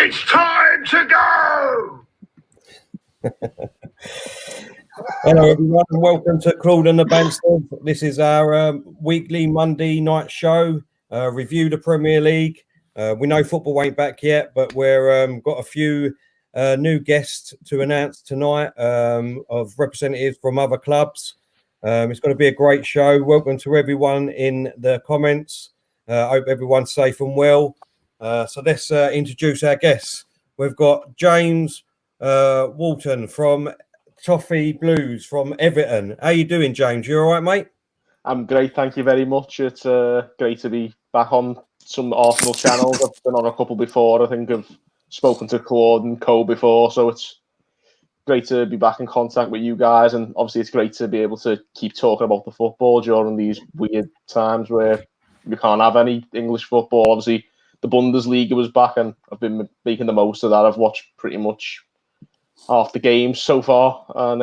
It's time to go! Hello everyone and welcome to Claude and the Bansta. This is our weekly Monday night show, review the Premier League. We know football ain't back yet, but we're got a few new guests to announce tonight of representatives from other clubs. It's going to be a great show. Welcome to everyone in the comments. Hope everyone's safe and well. So let's introduce our guests. We've got James Wharton from Toffee Blues from Everton. How you doing, James? You all right, mate? I'm great, thank you very much. It's great to be back on some Arsenal channels. I've been on a couple before. I think I've spoken to Claude and Co before, so it's great to be back in contact with you guys. And obviously, it's great to be able to keep talking about the football during these weird times where we can't have any English football. Obviously, the Bundesliga was back, and I've been making the most of that. I've watched pretty much half the games so far, and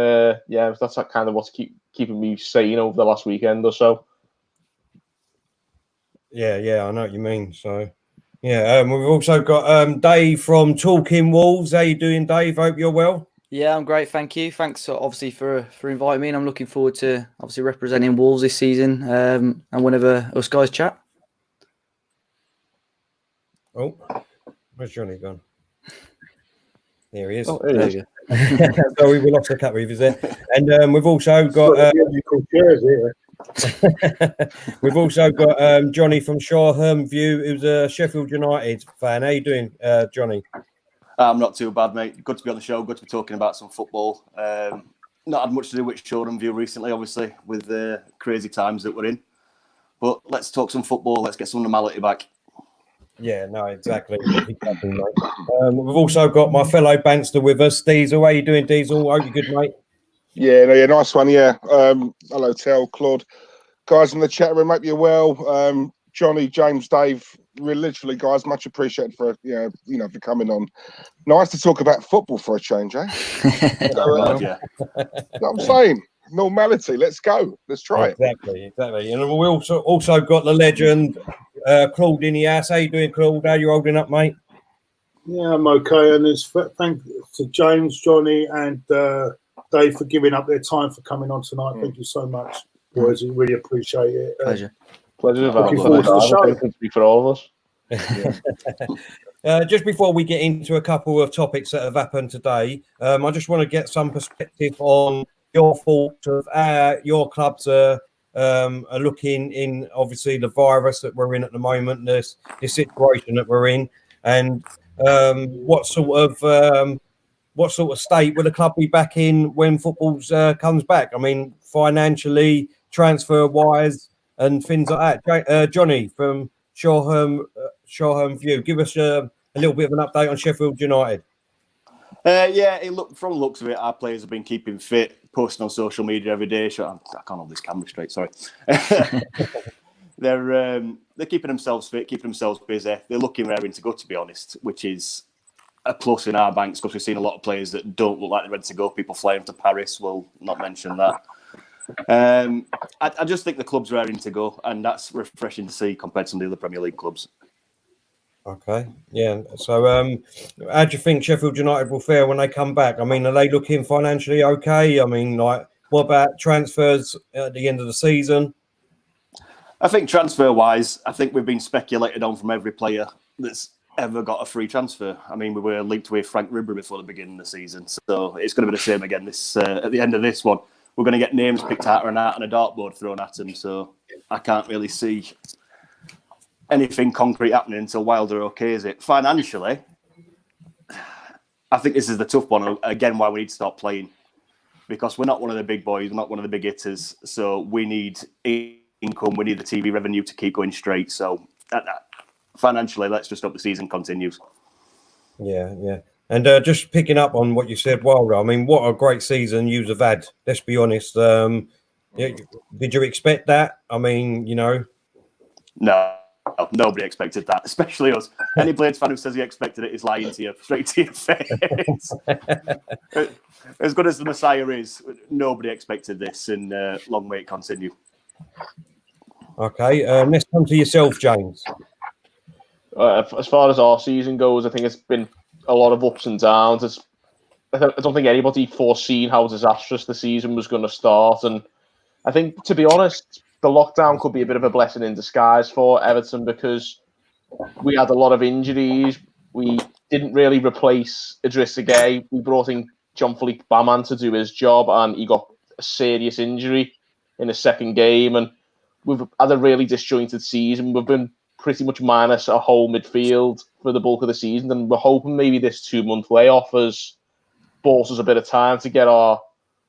yeah, that's kind of what's keeping me sane over the last weekend or so. Yeah, I know what you mean. So, yeah, we've also got Dave from Talking Wolves. How you doing, Dave? Hope you're well. Yeah, I'm great, thank you. Thanks, obviously, for inviting me, and I'm looking forward to obviously representing Wolves this season, and whenever us guys chat. Oh, where's Jonny gone? There he is. Oh, there he is. Sorry, we lost a couple of his there. And we've also got we've also got Jonny from Shoreham View, who's a Sheffield United fan. How you doing, Jonny? I'm not too bad, mate. Good to be on the show. Good to be talking about some football. Not had much to do with Shoreham View recently, obviously, with the crazy times that we're in. But let's talk some football. Let's get some normality back. Yeah, no, exactly. Mate. We've also got my fellow Bansta with us, Diesel. How you doing, Diesel? Hope you're good, mate. Yeah, nice one. Yeah. Hello, Tel, Claude, guys in the chat room. Hope you're well. Jonny, James, Dave. Really, literally, guys, much appreciated for for coming on. Nice to talk about football for a change, eh? Yeah. I'm saying normality. Let's go. Let's try it. Exactly. And we also got the legend, Claude in the house. How you doing, Claude? How you holding up, mate? Yeah, I'm okay. And it's thanks to James, Jonny, and Dave for giving up their time for coming on tonight. Thank you so much, boys. We really appreciate it. Pleasure. Looking forward to the show. Speak for all of us. Just before we get into a couple of topics that have happened today, I just want to get some perspective on your thoughts of your clubs are looking in, obviously, the virus that we're in at the moment, this situation that we're in, and what sort of state will the club be back in when football comes back? I mean, financially, transfer-wise, and things like that. Jonny from Shoreham View, give us a little bit of an update on Sheffield United. Yeah, from the looks of it, our players have been keeping fit, posting on social media every day. I can't hold this camera straight, sorry. They're keeping themselves fit, keeping themselves busy. They're looking raring to go, to be honest, which is a plus in our banks because we've seen a lot of players that don't look like they're ready to go. People flying to Paris, will not mention that. I just think the club's raring to go, and that's refreshing to see compared to some of the other Premier League clubs. Okay, yeah. So, how do you think Sheffield United will fare when they come back? I mean, are they looking financially okay? I mean, like, what about transfers at the end of the season? I think transfer-wise, I think we've been speculated on from every player that's ever got a free transfer. I mean, we were linked with Frank Ribery before the beginning of the season, so it's going to be the same again. This at the end of this one, we're going to get names picked out and a dartboard thrown at them. So I can't really see anything concrete happening until Wilder okays it. Financially, I think this is the tough one again. Why we need to stop playing, because we're not one of the big boys, we're not one of the big hitters. So we need income, we need the TV revenue to keep going straight. So financially, let's just hope the season continues. Yeah. And just picking up on what you said, Wilder, I mean, what a great season you have had. Let's be honest. Did you expect that? I mean, No, nobody expected that, especially us. Any Blades fan who says he expected it is lying to you, straight to your face. As good as the Messiah is, nobody expected this, and long may it continue. Okay, let's come to yourself, James. As far as our season goes, I think it's been a lot of ups and downs. I don't think anybody foreseen how disastrous the season was going to start. And I think, to be honest, the lockdown could be a bit of a blessing in disguise for Everton because we had a lot of injuries. We didn't really replace Idrissa Gueye. We brought in Jean-Philippe Baman to do his job, and he got a serious injury in his second game. And we've had a really disjointed season. We've been pretty much minus a whole midfield for the bulk of the season, and we're hoping maybe this 2-month layoff has bought us a bit of time to get our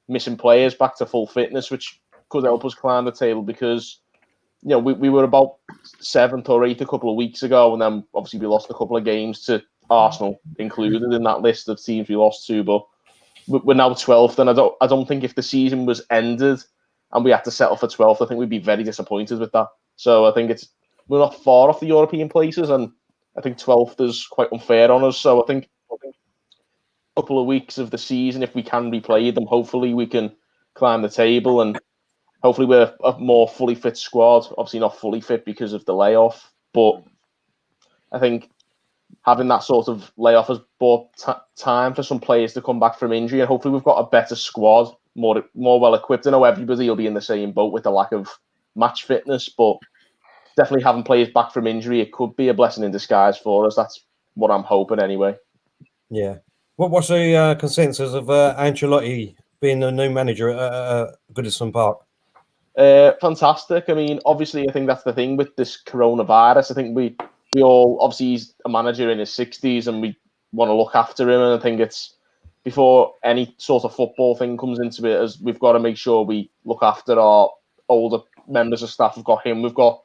missing players back to full fitness, which could help us climb the table because, we were about 7th or 8th a couple of weeks ago, and then obviously we lost a couple of games to Arsenal included in that list of teams we lost to, but we're now 12th, and I don't think if the season was ended and we had to settle for 12th, I think we'd be very disappointed with that. So I think we're not far off the European places, and I think 12th is quite unfair on us. So I think a couple of weeks of the season, if we can replay them, hopefully we can climb the table, and hopefully we're a more fully fit squad. Obviously not fully fit because of the layoff, but I think having that sort of layoff has bought time for some players to come back from injury, and hopefully we've got a better squad, more well equipped. I know everybody will be in the same boat with the lack of match fitness, but definitely having players back from injury, it could be a blessing in disguise for us. That's what I'm hoping anyway. Yeah. What's the consensus of Ancelotti being the new manager at Goodison Park? Fantastic. I mean, obviously, I think that's the thing with this coronavirus. I think we all, obviously, he's a manager in his 60s and we want to look after him. And I think it's before any sort of football thing comes into it, as we've got to make sure we look after our older members of staff. We've got him. We've got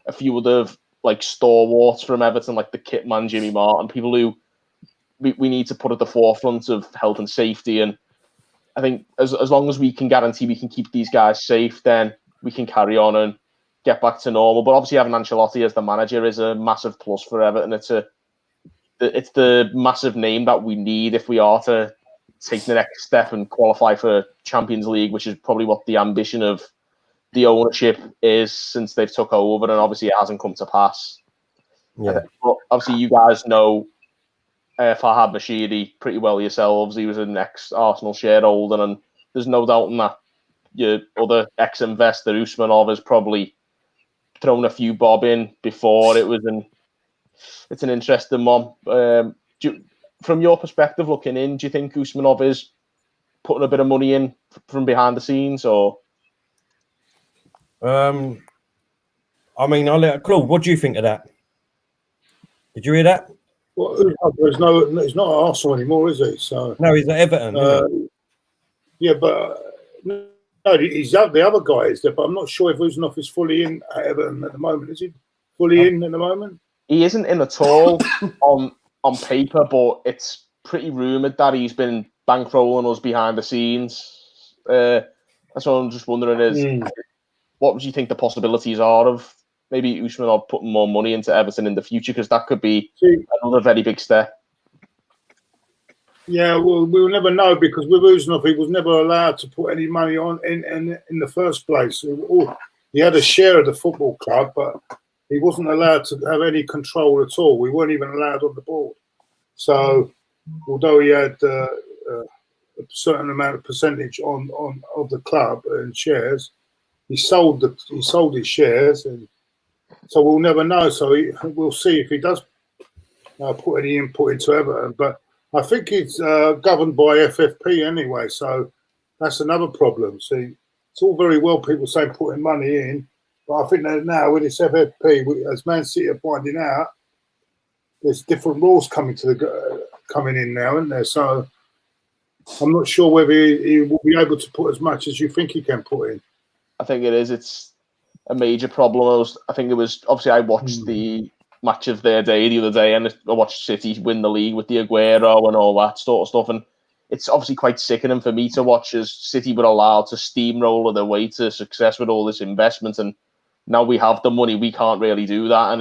a few other like stalwarts from Everton, like the kit man, Jimmy Martin, people who we need to put at the forefront of health and safety. And I think as long as we can guarantee we can keep these guys safe, then we can carry on and get back to normal. But obviously having Ancelotti as the manager is a massive plus for Everton. It's the massive name that we need if we are to take the next step and qualify for Champions League, which is probably what the ambition of the ownership is since they've took over, and obviously it hasn't come to pass. Yeah. But obviously you guys know Farhad Mashiri pretty well yourselves. He was an ex-Arsenal shareholder, and there's no doubt in that your other ex-investor Usmanov has probably thrown a few bob in before. It's an interesting one. From your perspective, looking in, do you think Usmanov is putting a bit of money in from behind the scenes, or? I mean, I'll let Claude. What do you think of that? Did you hear that? Well, he's not at Arsenal anymore, is he? So No, he's at Everton. yeah, but no, he's the other guy is there. But I'm not sure if Usmanov is fully in at Everton at the moment. Is he fully in at the moment? He isn't in at all on paper, but it's pretty rumoured that he's been bankrolling us behind the scenes. That's what I'm just wondering is, what would you think the possibilities are of maybe Usmanov putting more money into Everton in the future? Because that could be another very big step. Yeah, well, we'll never know because with Usmanov, he was never allowed to put any money on in the first place. He had a share of the football club, but he wasn't allowed to have any control at all. We weren't even allowed on the board. So, although he had a certain amount of percentage of the club and shares, he sold his shares, and so we'll never know. So we'll see if he does put any input into Everton. But I think it's governed by FFP anyway, so that's another problem. See, it's all very well people say putting money in, but I think that now with this FFP, as Man City are finding out, there's different rules coming in now, isn't there? So I'm not sure whether he will be able to put as much as you think he can put in. I think it is. It's a major problem. I think it was, obviously I watched the match of their day the other day, and I watched City win the league with the Aguero and all that sort of stuff, and it's obviously quite sickening for me to watch as City were allowed to steamroller their way to success with all this investment, and now we have the money, we can't really do that, and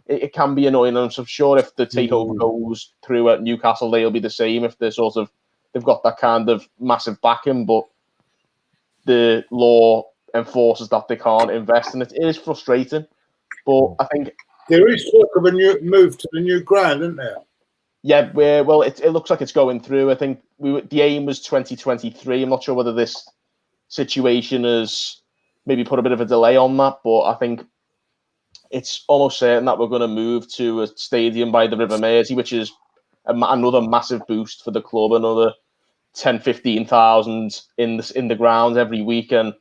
it can be annoying. And I'm sure if the takeover goes through at Newcastle, they'll be the same if they've got that kind of massive backing, but the law enforces that they can't invest, and it is frustrating. But I think there is talk of a new move to the new ground, isn't there? Yeah, it looks like it's going through. I think the aim was 2023. I'm not sure whether this situation has maybe put a bit of a delay on that, but I think it's almost certain that we're going to move to a stadium by the River Mersey, which is another massive boost for the club, another 10, 15,000 in the ground every week. And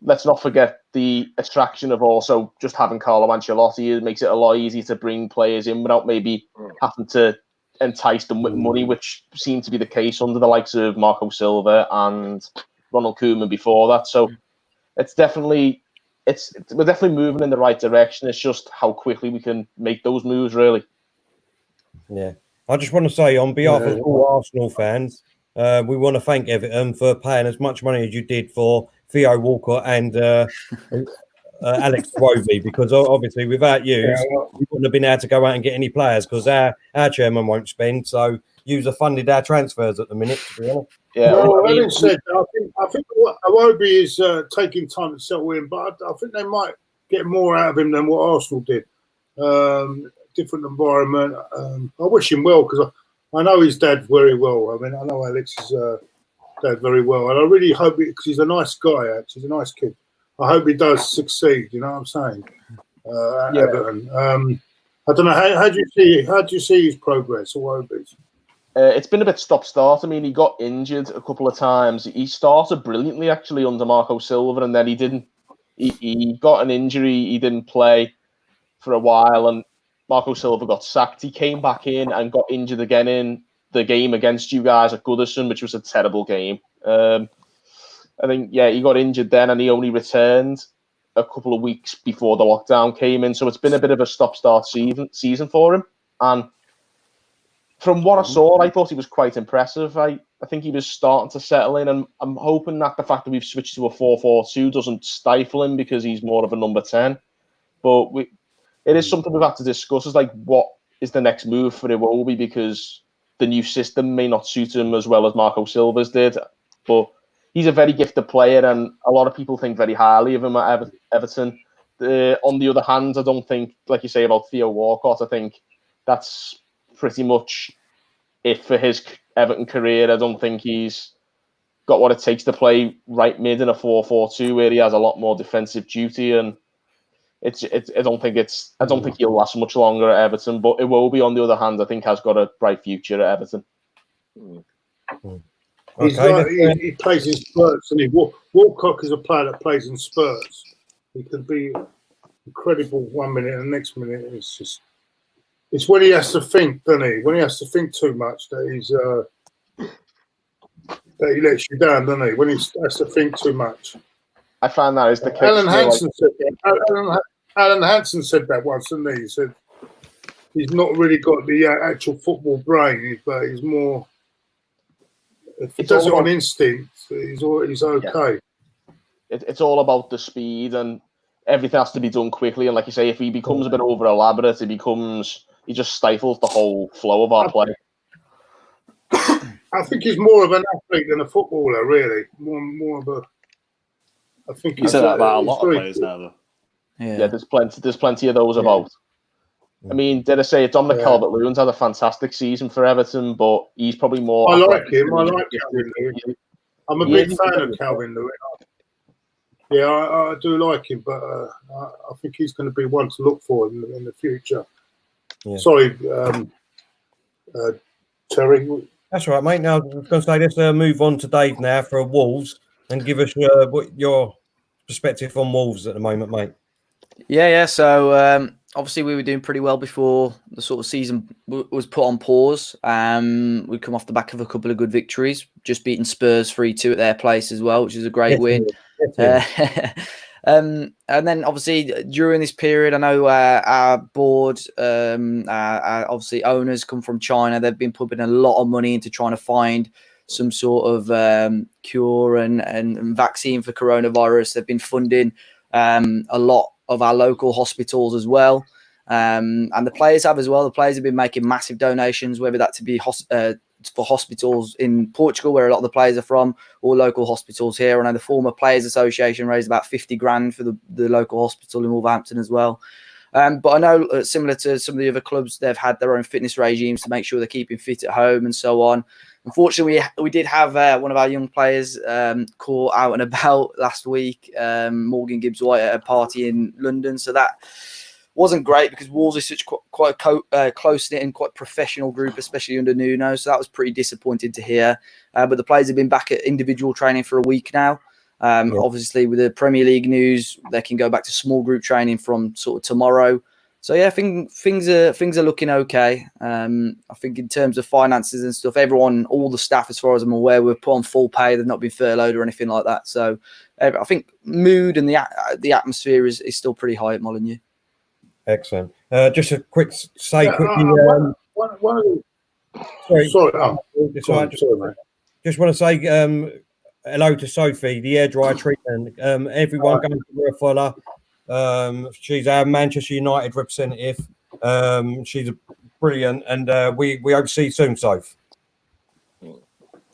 let's not forget the attraction of also just having Carlo Ancelotti. It makes it a lot easier to bring players in without maybe having to entice them with money, which seemed to be the case under the likes of Marco Silva and Ronald Koeman before that. So we're definitely moving in the right direction. It's just how quickly we can make those moves, really. Yeah, I just want to say on behalf of all Arsenal fans, we want to thank Everton for paying as much money as you did for Theo Walcott and Alex Iwobi, because obviously without you, we wouldn't have been able to go out and get any players because our chairman won't spend. So you have funded our transfers at the minute, to be honest. Yeah, well, having said that, I think Iwobi is taking time to settle in, but I think they might get more out of him than what Arsenal did. Different environment. I wish him well because I know his dad very well. I mean, I know Alex's dad very well, and I really hope because he's a nice guy. Actually, he's a nice kid. I hope he does succeed. You know what I'm saying? Everton. I don't know how do you see his progress or Iwobi's? It's been a bit stop-start. I mean, he got injured a couple of times. He started brilliantly, actually, under Marco Silva, and then he didn't. He got an injury. He didn't play for a while, and Marco Silva got sacked. He came back in and got injured again in the game against you guys at Goodison, which was a terrible game. I think, he got injured then, and he only returned a couple of weeks before the lockdown came in. So it's been a bit of a stop-start season for him, and from what I saw, I thought he was quite impressive. I think he was starting to settle in, and I'm hoping that the fact that we've switched to a 4-4-2 doesn't stifle him because he's more of a number 10. But it is something we've had to discuss, is like, what is the next move for Iwobi, because the new system may not suit him as well as Marco Silva's did. But he's a very gifted player, and a lot of people think very highly of him at Everton. On the other hand, I don't think, like you say about Theo Walcott, I think that's pretty much it for his Everton career. I don't think he's got what it takes to play right mid in a 4-4-2 where he has a lot more defensive duty, and I don't think he'll last much longer at Everton. But Iwobi, on the other hand, I think has got a bright future at Everton. He plays in spurts, and Walcott is a player that plays in spurts. He can be incredible 1 minute, and the next minute it's when he has to think, doesn't he? When he has to think too much, that he lets you down, doesn't he? When he has to think too much. I find that is the case. Alan Hansen said that once, didn't he? He said he's not really got the actual football brain, but he's more. If he does it on instinct, he's okay. Yeah. It's all about the speed, and everything has to be done quickly. And like you say, if he becomes a bit over elaborate, he just stifles the whole flow of our play. I think he's more of an athlete than a footballer, really. More of a. I think you said that about a lot of players now, though. Yeah, there's plenty of those about. I mean, did I say Dominic Calvert-Lewin's had a fantastic season for Everton, but he's probably more. I like him. I like Calvin Lewin. I'm a big fan of Calvin Lewin. Yeah, I do like him, but I think he's going to be one to look for in the future. Yeah. Sorry, Terry. That's right, mate. Now, I was going to say, let's move on to Dave now for Wolves and give us what your perspective on Wolves at the moment, mate. Yeah. So, obviously, we were doing pretty well before the sort of season was put on pause. We'd come off the back of a couple of good victories, just beating Spurs 3-2 at their place as well, which is a great win. And then, obviously, during this period, I know our board, our obviously owners come from China. They've been pumping a lot of money into trying to find some sort of cure and vaccine for coronavirus. They've been funding a lot of our local hospitals as well. And the players have as well. The players have been making massive donations, whether that to be for hospitals in Portugal, where a lot of the players are from, or local hospitals here. I know the former Players Association raised about 50 grand for the local hospital in Wolverhampton as well. But I know similar to some of the other clubs, they've had their own fitness regimes to make sure they're keeping fit at home and so on. Unfortunately, we did have one of our young players caught out and about last week, Morgan Gibbs-White, at a party in London. So that wasn't great because Wolves is such quite a close-knit and quite professional group, especially under Nuno. So that was pretty disappointing to hear. But the players have been back at individual training for a week now. Obviously, with the Premier League news, they can go back to small group training from sort of tomorrow. So yeah, I think things are looking okay. I think in terms of finances and stuff, all the staff, as far as I'm aware, were put on full pay. They've not been furloughed or anything like that. So I think mood and the atmosphere is still pretty high at Molineux. Excellent. Just a quick say quickly. One of the, sorry, mate. Just want to say hello to Sophie, the hairdryer treatment. Everyone going to her follow. She's our Manchester United representative. She's brilliant, and we hope to see you soon, Soph.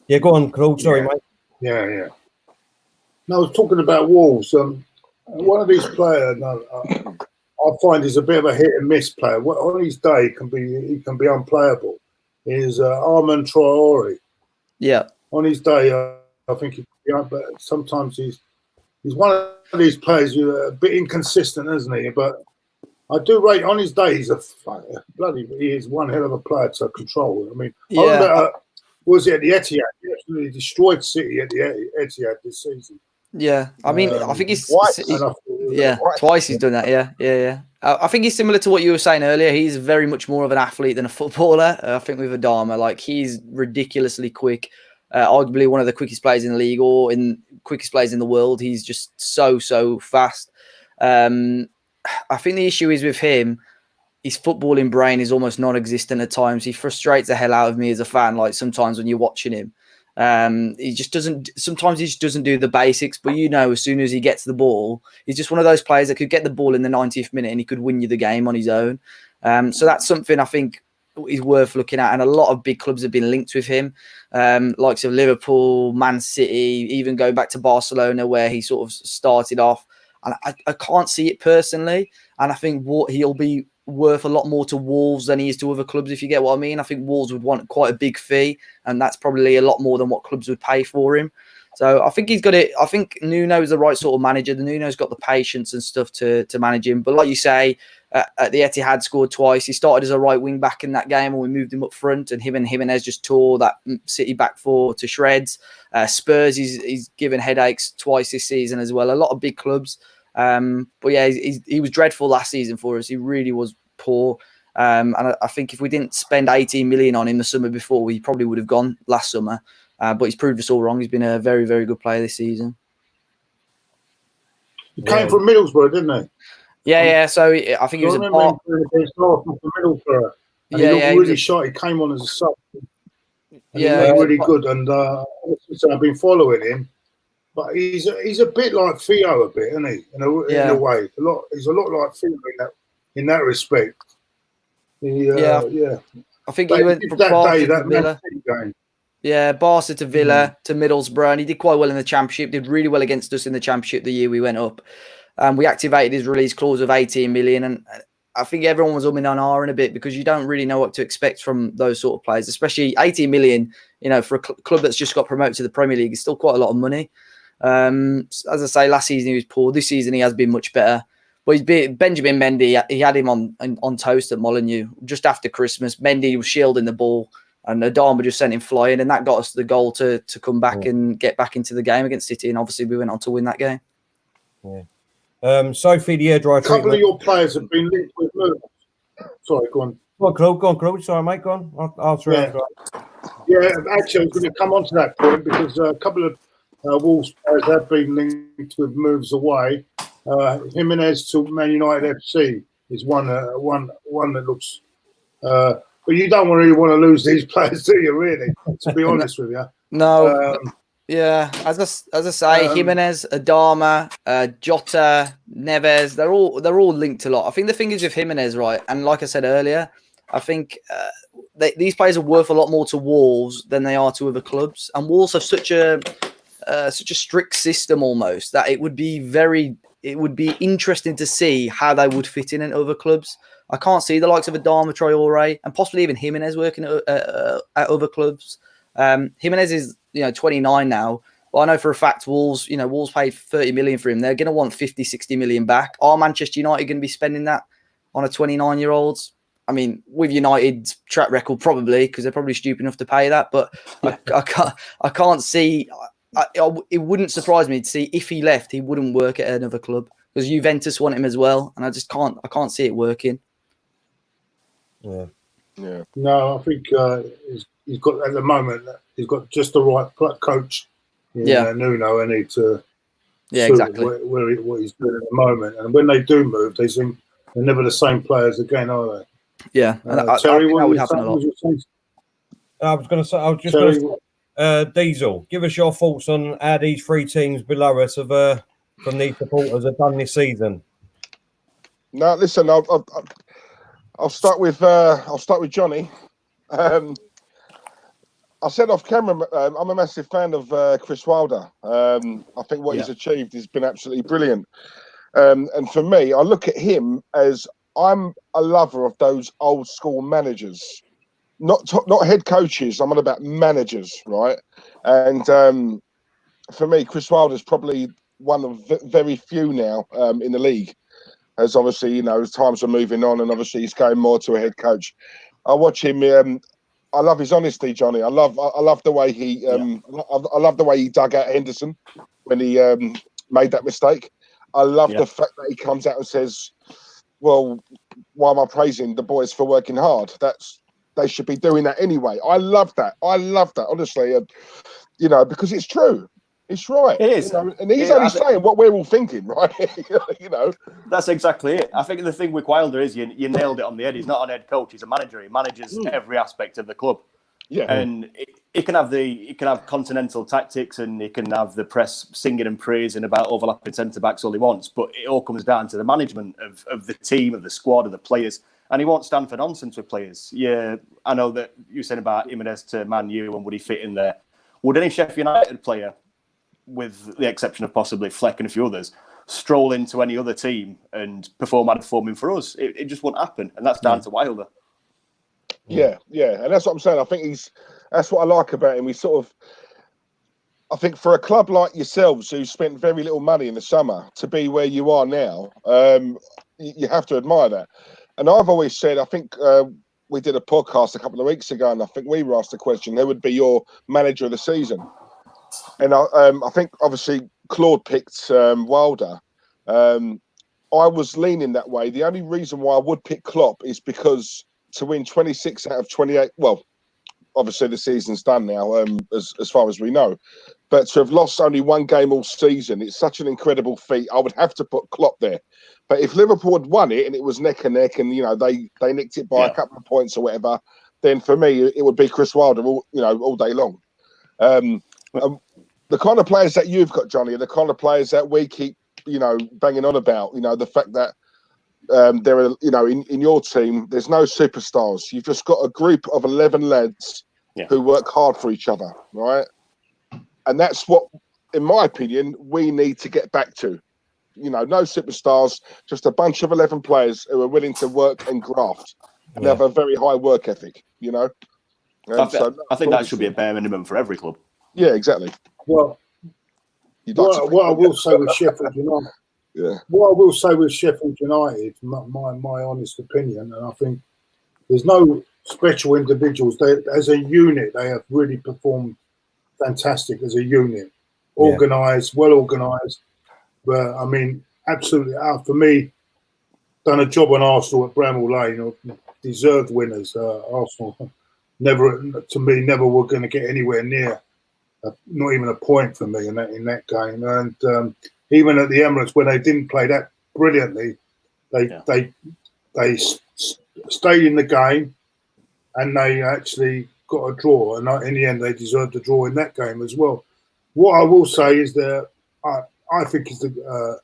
Yeah, go on, Claude. Sorry, mate. Yeah. No, I was talking about Wolves. One of these players, I find he's a bit of a hit and miss player. On his day, he can be unplayable. Is Armand Traoré. Yeah. On his day, I think he can be up, but sometimes he's one of these players who's a bit inconsistent, isn't he? But I do rate on his day. He is one hell of a player to control. I mean, I remember, was it at the Etihad? He absolutely destroyed City at the Etihad this season. Yeah, I mean, I think he's twice. Twice he's done that. Yeah. I think he's similar to what you were saying earlier. He's very much more of an athlete than a footballer. I think with Adama, like he's ridiculously quick, arguably one of the quickest players in the league or in quickest players in the world. He's just so fast. I think the issue is with him. His footballing brain is almost non-existent at times. He frustrates the hell out of me as a fan. Like sometimes when you're watching him. He just doesn't do the basics, but as soon as he gets the ball, he's just one of those players that could get the ball in the 90th minute and he could win you the game on his own. So that's something I think is worth looking at, and a lot of big clubs have been linked with him, likes of Liverpool, Man City, even going back to Barcelona where he sort of started off. And I can't see it personally, and I think he'll be worth a lot more to Wolves than he is to other clubs, if you get what I mean. I think Wolves would want quite a big fee, and that's probably a lot more than what clubs would pay for him. So I think he's got it. I think Nuno is the right sort of manager. The Nuno's got the patience and stuff to manage him. But like you say, at the Etihad scored twice. He started as a right wing back in that game, and we moved him up front. And him and Jimenez just tore that City back four to shreds. Spurs, he's given headaches twice this season as well. A lot of big clubs. But yeah, he was dreadful last season for us. He really was poor. And I think if we didn't spend 18 million on him the summer before, we probably would have gone last summer. But he's proved us all wrong. He's been a very, very good player this season. He came from Middlesbrough, didn't he? Yeah. So I think he was from Middlesbrough. And he looked really shy. He came on as a sub. And he looked really good. And I've been following him. But he's a bit like Theo, isn't he? In a way, he's a lot like Theo in that respect. I think he went from Villa. Game. Yeah, Barca to Villa to Middlesbrough, and he did quite well in the Championship. Did really well against us in the Championship the year we went up. We activated his release clause of 18 million, and I think everyone was umming and ahhing a bit because you don't really know what to expect from those sort of players, especially 18 million. For a club that's just got promoted to the Premier League, is still quite a lot of money. As I say, last season he was poor. This season he has been much better. But Benjamin Mendy, he had him on toast at Molineux just after Christmas. Mendy was shielding the ball, and Adama just sent him flying, and that got us the goal to come back and get back into the game against City. And obviously we went on to win that game. Yeah. Sophie, the hairdryer. A couple of your players have been linked with moves. Sorry, go on. Go on, Claude. Sorry, mate. Go on. I'll throw it. Yeah, actually, I was going to come on to that point because a couple of Wolves players have been linked with moves away. Jimenez to Man United FC is one that looks. But you don't really want to lose these players, do you? Really, to be honest with you. No. Yeah, as I say, Jimenez, Adama, Jota, Neves, they're all linked a lot. I think the thing is with Jimenez, right, and like I said earlier, I think these players are worth a lot more to Wolves than they are to other clubs, and Wolves have such a strict system almost that it would be very it would be interesting to see how they would fit in other clubs. I can't see the likes of Adama Traore and possibly even Jimenez working at other clubs. Jimenez is 29 now. Well, I know for a fact Wolves paid 30 million for him. They're going to want 50, 60 million back. Are Manchester United going to be spending that on a 29-year-old? I mean, with United's track record, probably, because they're probably stupid enough to pay that. But I can't see. It wouldn't surprise me to see if he left, he wouldn't work at another club because Juventus want him as well, and I can't see it working. Yeah. No, I think he's got at the moment. He's got just the right coach. Nuno, and need to exactly what he's doing at the moment. And when they do move, they think they're never the same players again, are they? Yeah, Terry, that would happen a lot. I was going to say, Diesel, give us your thoughts on how these three teams below us from these supporters have done this season. No, listen, I'll start with Jonny. I said off camera, I'm a massive fan of Chris Wilder. I think what he's achieved has been absolutely brilliant. And for me, I look at him as I'm a lover of those old school managers, not head coaches. I'm on about managers, right? And for me, Chris Wilder is probably one of very few now in the league. As obviously, as times are moving on, and obviously he's going more to a head coach. I watch him. I love his honesty, Jonny. I love the way he. I love the way he dug out Henderson when he made that mistake. I love the fact that he comes out and says, "Well, why am I praising the boys for working hard? They should be doing that anyway." I love that. Honestly, because it's true. It's right. It is. And he's only saying what we're all thinking, right? That's exactly it. I think the thing with Wilder is you nailed it on the head. He's not an head coach. He's a manager. He manages every aspect of the club. Yeah. And he can have continental tactics, and he can have the press singing and praising about overlapping centre backs all he wants. But it all comes down to the management of the team, of the squad, of the players. And he won't stand for nonsense with players. Yeah, I know that you said about Jimenez to Man U and would he fit in there? Would any Sheff United player, with the exception of possibly Fleck and a few others, stroll into any other team and performing for us? It just won't happen, and that's down to Wilder. Yeah, and that's what I'm saying. I think that's what I like about him. I think for a club like yourselves who spent very little money in the summer to be where you are now, you have to admire that. And I've always said, I think we did a podcast a couple of weeks ago, and I think we were asked the question, who would be your manager of the season? And I think obviously Claude picked Wilder. I was leaning that way. The only reason why I would pick Klopp is because to win 26 out of 28, well, obviously the season's done now, as far as we know. But to have lost only one game all season, it's such an incredible feat. I would have to put Klopp there. But if Liverpool had won it and it was neck and neck, and they nicked it by a couple of points or whatever, then for me it would be Chris Wilder all day long. The kind of players that you've got, Jonny, are the kind of players that we keep, banging on about. The fact that there are, in your team, there's no superstars. You've just got a group of 11 lads who work hard for each other, right? And that's what, in my opinion, we need to get back to. No superstars, just a bunch of 11 players who are willing to work and graft and have a very high work ethic, I think that should be a bare minimum for every club. Yeah, exactly. Well, what I will say with Sheffield United, what I will say with Sheffield United, my honest opinion, and I think there's no special individuals. As a unit, they have really performed fantastic as a unit, organised, well organised. But I mean, absolutely, for me, done a job on Arsenal at Bramall Lane, deserved winners. Arsenal never were going to get anywhere near. Not even a point for me in that game, and even at the Emirates when they didn't play that brilliantly, they stayed in the game, and they actually got a draw. And in the end, they deserved a draw in that game as well. What I will say is that I think is the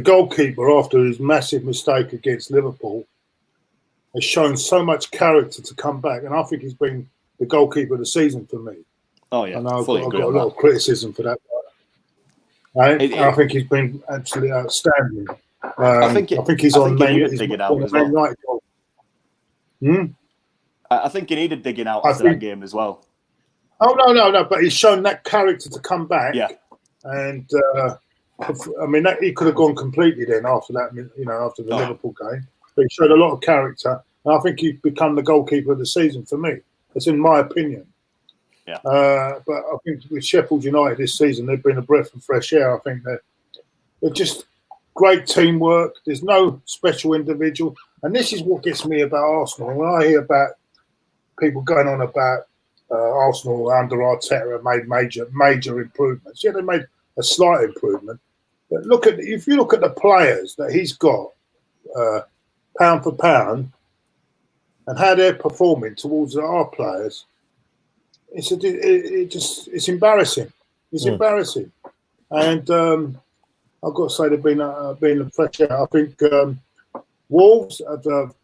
goalkeeper, after his massive mistake against Liverpool, has shown so much character to come back, and I think he's been the goalkeeper of the season for me. Oh yeah, and I've got a lot of criticism for that. I think he's been absolutely outstanding. I think he's on he needed digging out as well. I think he needed digging out after that game as well. Oh no! But he's shown that character to come back. Yeah, and I mean he could have gone completely then after that. After the Liverpool game, but he showed a lot of character, and I think he's become the goalkeeper of the season for me. That's in my opinion. Yeah. But I think with Sheffield United this season, they've been a breath of fresh air. I think they're just great teamwork. There's no special individual, and this is what gets me about Arsenal. When I hear about people going on about Arsenal under Arteta have made major improvements. Yeah, they made a slight improvement. But if you look at the players that he's got, pound for pound, and how they're performing towards our players, it's embarrassing. It's embarrassing, and I've got to say they've been a fresh air. I think Wolves have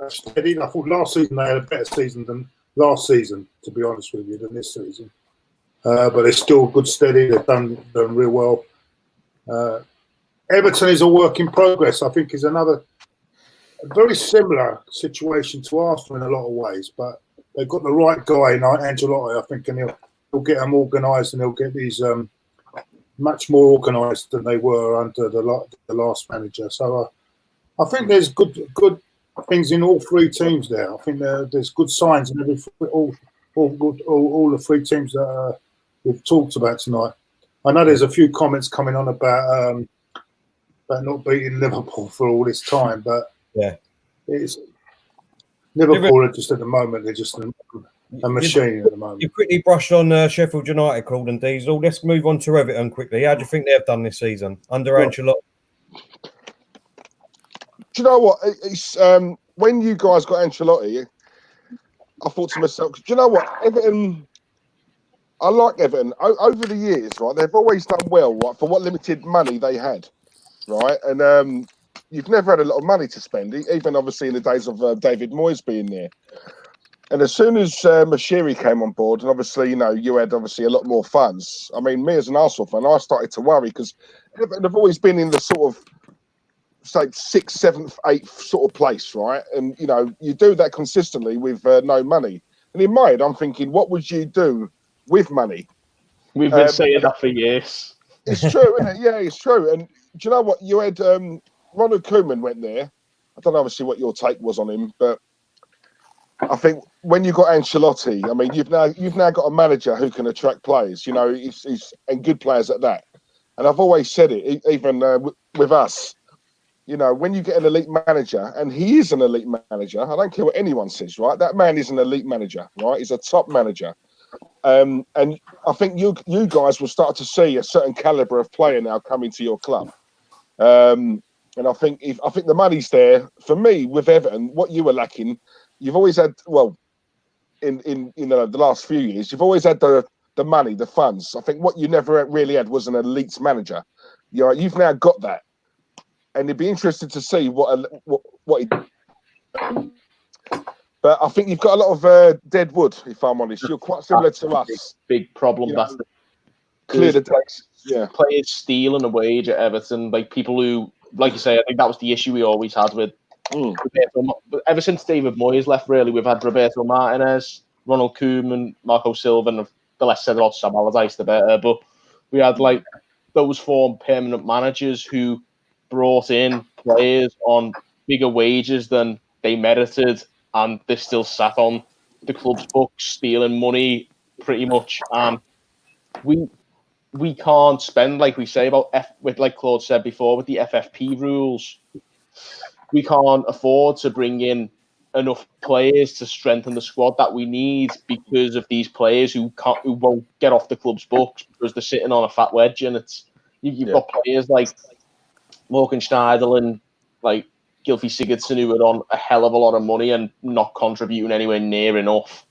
steadied. I thought last season they had a better season than last season, to be honest with you, than this season. But they're still good, steady. They've done real well. Everton is a work in progress. I think is a very similar situation to Arsenal in a lot of ways, but they've got the right guy in Ancelotti, I think, and he'll get them organised, and he'll get these much more organised than they were under the last manager. So I think there's good things in all three teams there. I think there's good signs in all the three teams that we've talked about tonight. I know there's a few comments coming on about not beating Liverpool for all this time, but it's Liverpool are just at the moment. They're just a machine at the moment. You quickly brushed on Sheffield United, Claude and Diesel. Let's move on to Everton quickly. How do you think they've done this season under Ancelotti? Do you know what? It's when you guys got Ancelotti, I thought to myself, do you know what? Everton, I like Everton. Over the years, right, they've always done well, right, for what limited money they had, right? And you've never had a lot of money to spend, even obviously in the days of David Moyes being there. And as soon as Mashiri came on board, and obviously, you had obviously a lot more funds. I mean, me as an Arsenal fan, I started to worry because they've always been in the sort of, say, 6th, 7th, 8th sort of place, right? And, you do that consistently with no money. And in my head, I'm thinking, what would you do with money? We've been saying that for years. It's true, isn't it? Yeah, it's true. And do you know what? You had Ronald Koeman went there. I don't know, obviously, what your take was on him, but I think when you got Ancelotti, I mean, you've now got a manager who can attract players, he's and good players at that. And I've always said it, even with us. When you get an elite manager, and he is an elite manager, I don't care what anyone says, right? That man is an elite manager, right? He's a top manager. And I think you guys will start to see a certain caliber of player now coming to your club. And I think the money's there. For me, with Everton, what you were lacking, you've always had, well, in the last few years, you've always had the money, the funds. I think what you never really had was an elite manager. You've now got that. And it'd be interesting to see what he. But I think you've got a lot of dead wood. If I'm honest, you're quite similar to us. Big problem. That's clear the decks. Yeah, players stealing a wage at Everton. Like people who, like you say, I think that was the issue we always had with. Ever since David Moyes left, really, we've had Roberto Martinez, Ronald Koeman, Marco Silva, and the less said about Sam Allardyce, the better. But we had those four permanent managers who brought in players on bigger wages than they merited, and they still sat on the club's books stealing money pretty much. And we can't spend, like we say about like Claude said before, with the FFP rules. We can't afford to bring in enough players to strengthen the squad that we need because of these players who won't get off the club's books because they're sitting on a fat wedge. And you've got players like Morgan Schneiderlin, like Gylfi Sigurdsson, who are on a hell of a lot of money and not contributing anywhere near enough.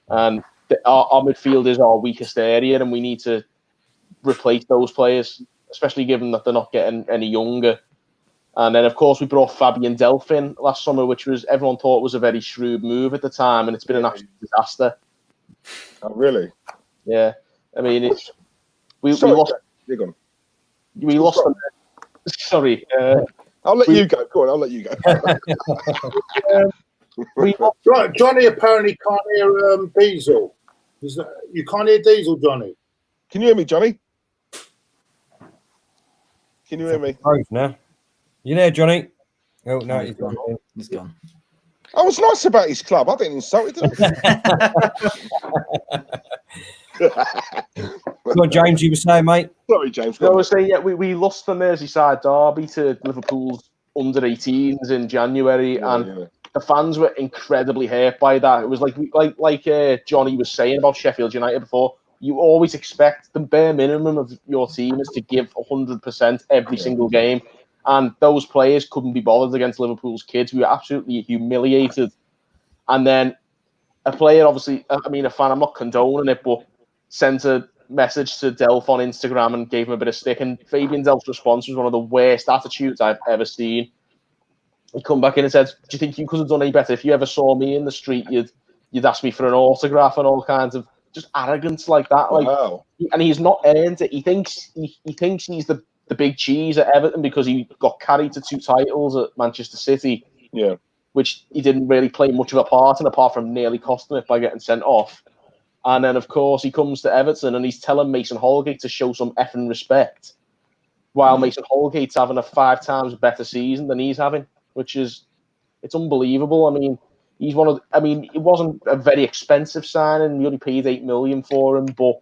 And our midfield is our weakest area, and we need to replace those players, especially given that they're not getting any younger. And then, of course, we brought Fabian Delphin last summer, which everyone thought was a very shrewd move at the time, and it's been an absolute disaster. Oh, really? Yeah. I mean, we lost You're gone. We lost them. Sorry. I'll let you go. Go on, I'll let you go. Right, Johnny apparently can't hear Diesel. You can't hear Diesel, Johnny? Can you hear me, Johnny? Can you hear me? Now. You there, Johnny? Oh, no, he's gone. He's gone. I was nice about his club. I didn't insult it, did I? Go on, James, you were saying, mate? Sorry, James. I was saying, we lost the Merseyside derby to Liverpool's under-18s in January, and the fans were incredibly hurt by that. It was like Johnny was saying about Sheffield United before. You always expect the bare minimum of your team is to give 100% every single game. And those players couldn't be bothered against Liverpool's kids. We were absolutely humiliated. And then a player, obviously, I mean, a fan, I'm not condoning it, but sent a message to Delph on Instagram and gave him a bit of stick. And Fabian Delph's response was one of the worst attitudes I've ever seen. He come back in and said, "Do you think you could have done any better? If you ever saw me in the street, you'd ask me for an autograph," and all kinds of just arrogance like that. Wow. And he's not earned it. He thinks he's the big cheese at Everton because he got carried to 2 titles at Manchester City. Yeah. Which he didn't really play much of a part in, apart from nearly costing it by getting sent off. And then, of course, he comes to Everton and he's telling Mason Holgate to show some effing respect, while Mason Holgate's having a 5 times better season than he's having, it's unbelievable. I mean, it wasn't a very expensive signing. You only paid 8 million for him, but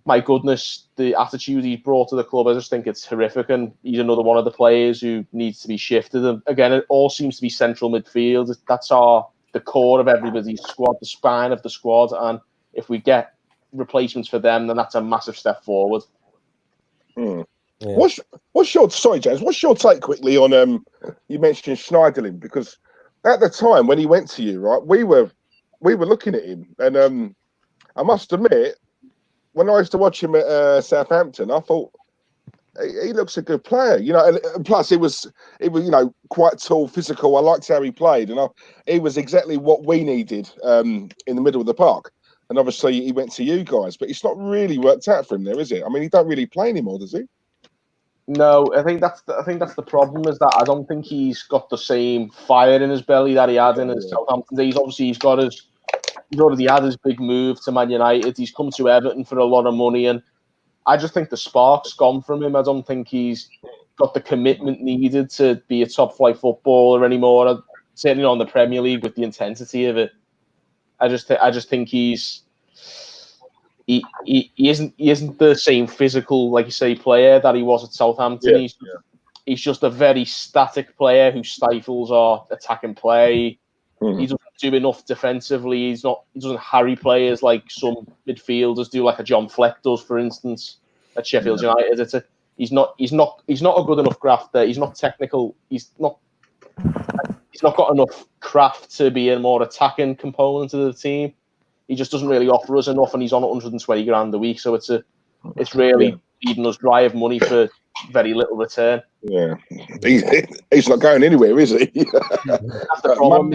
my goodness, the attitude he's brought to the club, I just think it's horrific. And he's another one of the players who needs to be shifted. And again, it all seems to be central midfield. That's the core of everybody's squad, the spine of the squad. And if we get replacements for them, then that's a massive step forward. Yeah. What's your James? What's your take quickly on you mentioned Schneiderlin, because at the time when he went to you, right, we were looking at him, and I must admit, when I used to watch him at Southampton, I thought he looks a good player, and plus he was quite tall, physical. I liked how he played, and he was exactly what we needed in the middle of the park. And obviously he went to you guys, but it's not really worked out for him there, is it? I mean, he don't really play anymore, does he? No, I think that's the problem, is that I don't think he's got the same fire in his belly that he had in his Southampton days. Obviously, he's already had his big move to Man United. He's come to Everton for a lot of money, and I just think the spark's gone from him. I don't think he's got the commitment needed to be a top-flight footballer anymore. Certainly not in the Premier League with the intensity of it. I just think he isn't the same physical, like you say, player that he was at Southampton. He's just a very static player who stifles our attacking play. He doesn't do enough defensively. He doesn't harry players like some midfielders do, like a John Fleck does, for instance, at Sheffield United. He's not a good enough grafter. He's not technical. He's not got enough craft to be a more attacking component of the team. He just doesn't really offer us enough, and he's on 120 grand a week, so it's really feeding us dry of money for very little return. Yeah, he's not going anywhere, is he? That's the problem.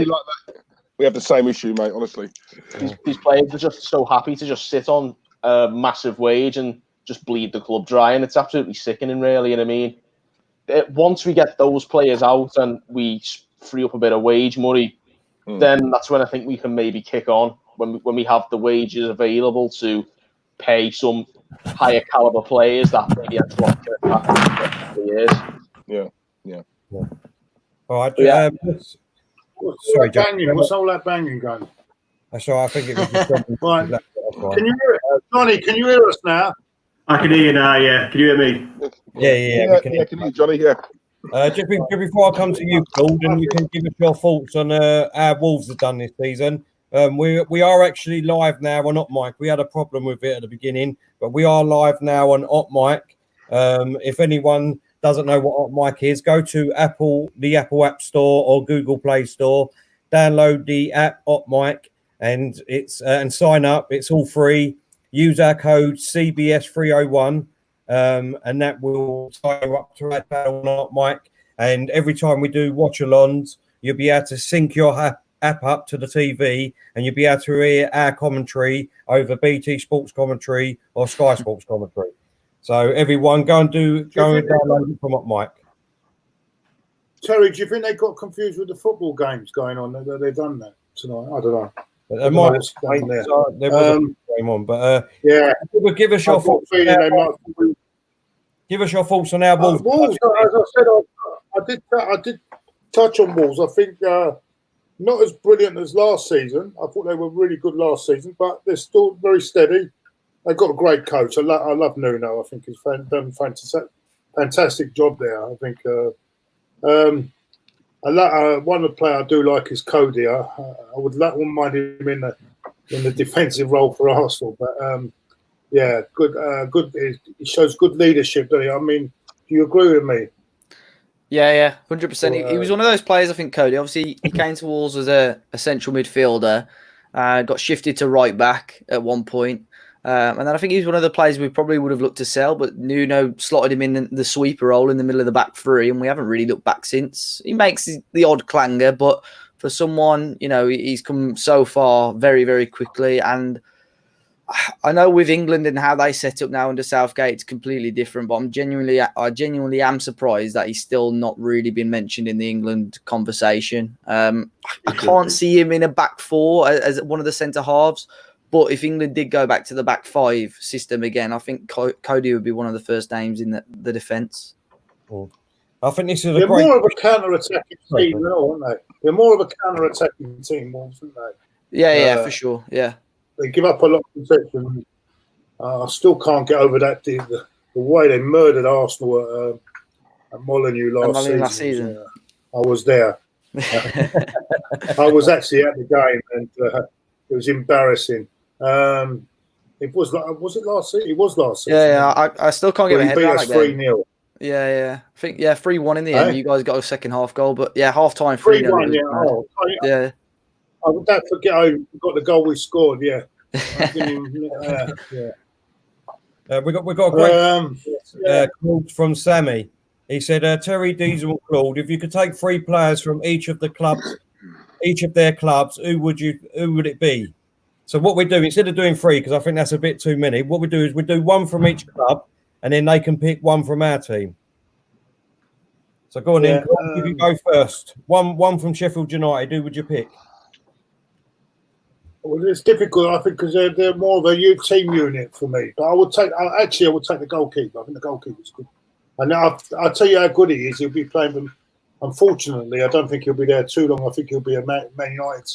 We have the same issue, mate. Honestly, these players are just so happy to just sit on a massive wage and just bleed the club dry, and it's absolutely sickening, really. And I mean, once we get those players out and we free up a bit of wage money, then that's when I think we can maybe kick on. When we have the wages available to pay some higher caliber players that maybe have to watch for years. Yeah. All right. Sorry, banging. What's all that banging going? That's all right. I think it was just right. Can you hear it? Johnny, can you hear us now? I can hear you now, yeah. Can you hear me? Yeah. Can hear you, Johnny, just before I come to you, Claude, and you can give us your thoughts on how Wolves have done this season. We are actually live now on Hot Mic. We had a problem with it at the beginning, but we are live now on Hot Mic. If anyone doesn't know what Hot Mic is, go to the Apple App Store or Google Play Store, download the app Hot Mic, and and sign up. It's all free. Use our code CBS301, and that will tie you up to our panel on Hot Mic. And every time we do watch-alongs, you'll be able to sync your app up to the TV, and you'll be able to hear our commentary over BT Sports commentary or Sky Sports commentary. So everyone, go and download it from Mike. Terry, do you think they got confused with the football games going on? That they've done that tonight? I don't know. There was a game on, but yeah, give us your thoughts. Give us your thoughts on our Wolves. Wolves, as I said, I did touch on Wolves. I think not as brilliant as last season. I thought they were really good last season, but they're still very steady. They've got a great coach. I love Nuno. I think he's done a fantastic job there. I think one of the players I do like is Cody. I wouldn't mind him in the defensive role for Arsenal, but yeah, good. He shows good leadership, doesn't he? I mean, do you agree with me? Yeah, 100%. He was one of those players, I think, Cody. Obviously, he came to Wolves as a central midfielder, got shifted to right back at one point. And then I think he was one of the players we probably would have looked to sell, but Nuno slotted him in the sweeper role in the middle of the back three, and we haven't really looked back since. He makes the odd clanger, but for someone, he's come so far very, very quickly. And I know with England and how they set up now under Southgate, it's completely different. But I genuinely am surprised that he's still not really been mentioned in the England conversation. I can't see him in a back four as one of the centre halves. But if England did go back to the back five system again, I think Cody would be one of the first names in the defence. I think this is They're more of a counter-attacking team, aren't they? They're more of a counter-attacking team, aren't they? Yeah, for sure. Yeah. They give up a lot of possession. I still can't get over that. The way they murdered Arsenal at Molineux last season. I was there. I was actually at the game, and it was embarrassing. It was it last season? It was last season. Yeah. I still can't get my head around that game. 3-0. Yeah. I think 3-1 in the end. You guys got a second half goal, but yeah, half time 3-1. Yeah. I don't forget I got the goal we scored. Yeah. We got a great quote from Sammy. He said, "Terry, Diesel, and Claude, if you could take 3 players from each of their clubs, who would it be?" So what we do, instead of doing 3, because I think that's a bit too many, what we do is we do 1 from each club, and then they can pick 1 from our team. So go on in, you can go first. One from Sheffield United. Who would you pick? Well, it's difficult, I think, because they're more of a team unit for me. But I would take the goalkeeper. I think the goalkeeper's good. And I'll tell you how good he is. He'll be playing them. Unfortunately, I don't think he'll be there too long. I think he'll be a Man United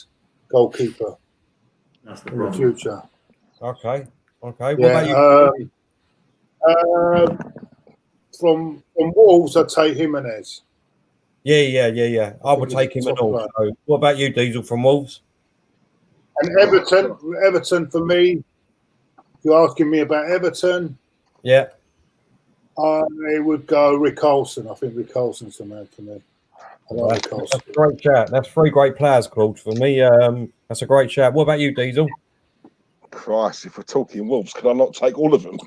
goalkeeper in the future. Okay. What about you? From Wolves, I'd take Jimenez. Yeah. I would take him at all. So what about you, Diesel, from Wolves? And Everton for me, if you're asking me about Everton, yeah, I would go Rick Olsen. I think Rick Olsen's the man for me. I like Rick Olsen. That's a great chat. That's 3 great players, Claude, for me. That's a great chat. What about you, Diesel? Christ, if we're talking Wolves, could I not take all of them?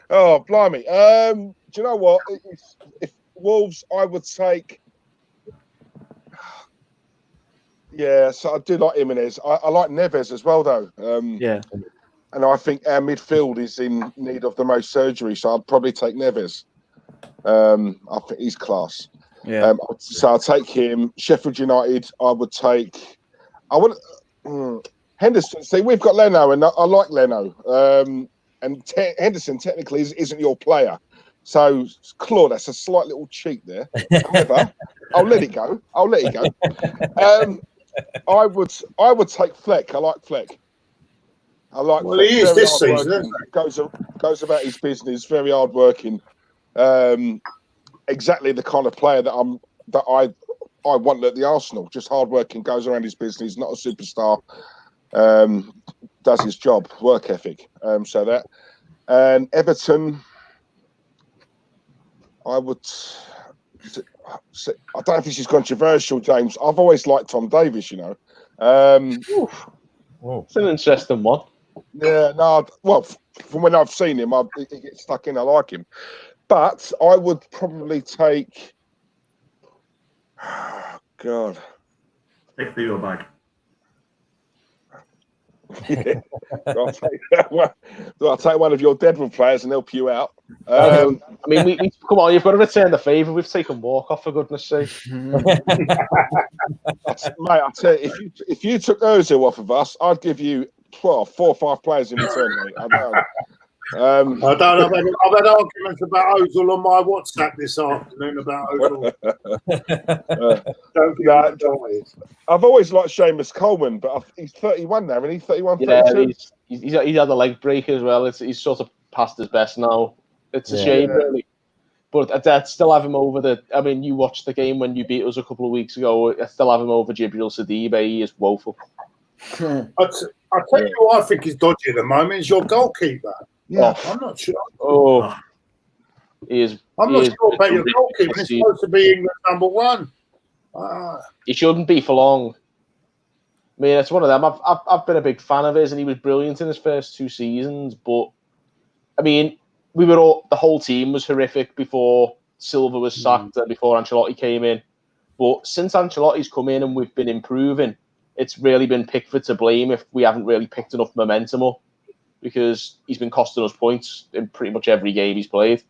Oh, blimey. Do you know what? If Wolves, I would take... Yeah, so I do like Jimenez. I like Neves as well, though. Yeah. And I think our midfield is in need of the most surgery, so I'd probably take Neves. I think he's class. Yeah. So I'll take him. Sheffield United, Henderson. See, we've got Leno, and I like Leno. And Henderson technically isn't your player. So, Claude, that's a slight little cheat there. However, I'll let it go. I would take Fleck. I like Fleck. Well, Fleck. He is this season. Goes about his business. Very hard working. Exactly the kind of player that I want at the Arsenal. Just hard working, goes around his business. Not a superstar. Does his job. Work ethic. So that. And Everton, I would. I don't know if this is controversial, James. I've always liked Tom Davies, you know. It's an interesting one. Yeah, no. Well, from when I've seen him, he gets stuck in. I like him, but I would probably take. God. Take the bag. I'll take one of your Deadwood players and help you out. I mean, we come on, you've got to return the favour. We've taken walk off, for goodness sake. Mate, I tell you, if you took Ozil off of us, I'd give you 4 or 5 players in return, mate. I don't know. I've had arguments about Ozil on my WhatsApp this afternoon about Ozil. I've always liked Seamus Coleman, but he's 31 now, and he's 31, yeah, 32. He's had a leg break as well. He's sort of past his best now. It's a shame, really. But I'd still have him over I mean, you watched the game when you beat us a couple of weeks ago. I still have him over Jibril Sidibe. He is woeful. I'll tell you who I think is dodgy at the moment is your goalkeeper. Yeah, I'm not sure. Oh, he is. I'm not sure about your goalkeeper. He's supposed to be England number 1. He shouldn't be for long. I mean, it's one of them. I've been a big fan of his, and he was brilliant in his first 2 seasons. But I mean, the whole team was horrific before Silva was sacked and before Ancelotti came in. But since Ancelotti's come in and we've been improving, it's really been Pickford to blame if we haven't really picked enough momentum up, because he's been costing us points in pretty much every game he's played.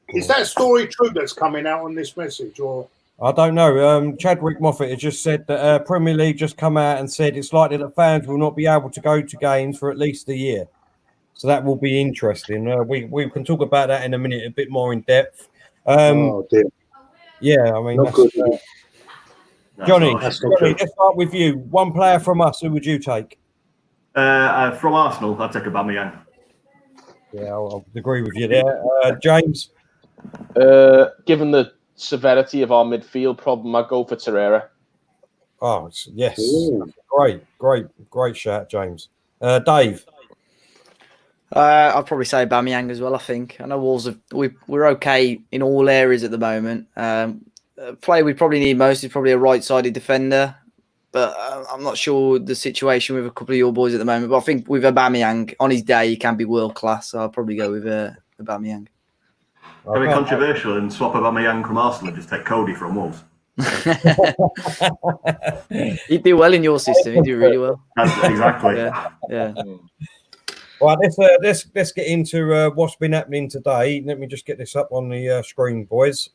Is that story true that's coming out on this message, or? I don't know. Chadwick Moffat has just said that Premier League just come out and said it's likely that fans will not be able to go to games for at least a year. So that will be interesting. We can talk about that in a minute, a bit more in depth. Oh dear. Yeah, I mean, Not good. Jonny, Let's start with you. One player from us, who would you take? From Arsenal, I'd take Aubameyang. Yeah, I'll agree with you there. James? Given the severity of our midfield problem, I'd go for Torreira. Oh, yes. Great shout, James. Dave? I'd probably say Aubameyang as well. I think I know Wolves we're okay in all areas at the moment. Player we probably need most is probably a right-sided defender, but I'm not sure the situation with a couple of your boys at the moment. But I think with Aubameyang on his day, he can be world class. So I'll probably go with Aubameyang. Can be controversial and swap Aubameyang from Arsenal and just take Cody from Wolves. He'd do well in your system. He'd do really well. Exactly. Yeah. Right, let's get into what's been happening today. Let me just get this up on the screen, boys.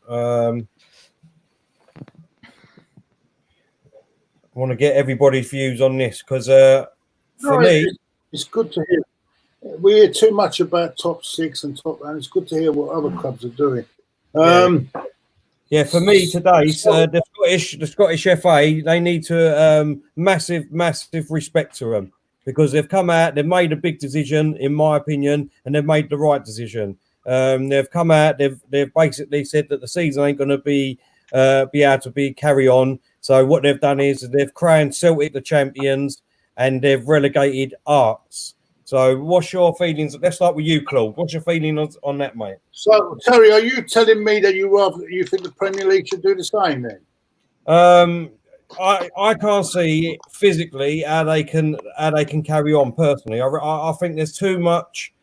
I want to get everybody's views on this because for me, it's good to hear. We hear too much about top 6 and it's good to hear what other clubs are doing. Yeah, for me today, the Scottish FA, they need to massive respect to them because they've come out, they've made a big decision, in my opinion, and they've made the right decision. They've come out, they've basically said that the season ain't going to be able to be carry on. So what they've done is they've crowned Celtic the champions and they've relegated Arts. So what's your feelings? Let's start with you, Claude. What's your feeling on that, mate? So, Terry, are you telling me that you think the Premier League should do the same then? I can't see physically how they can carry on. Personally, I think there's too much.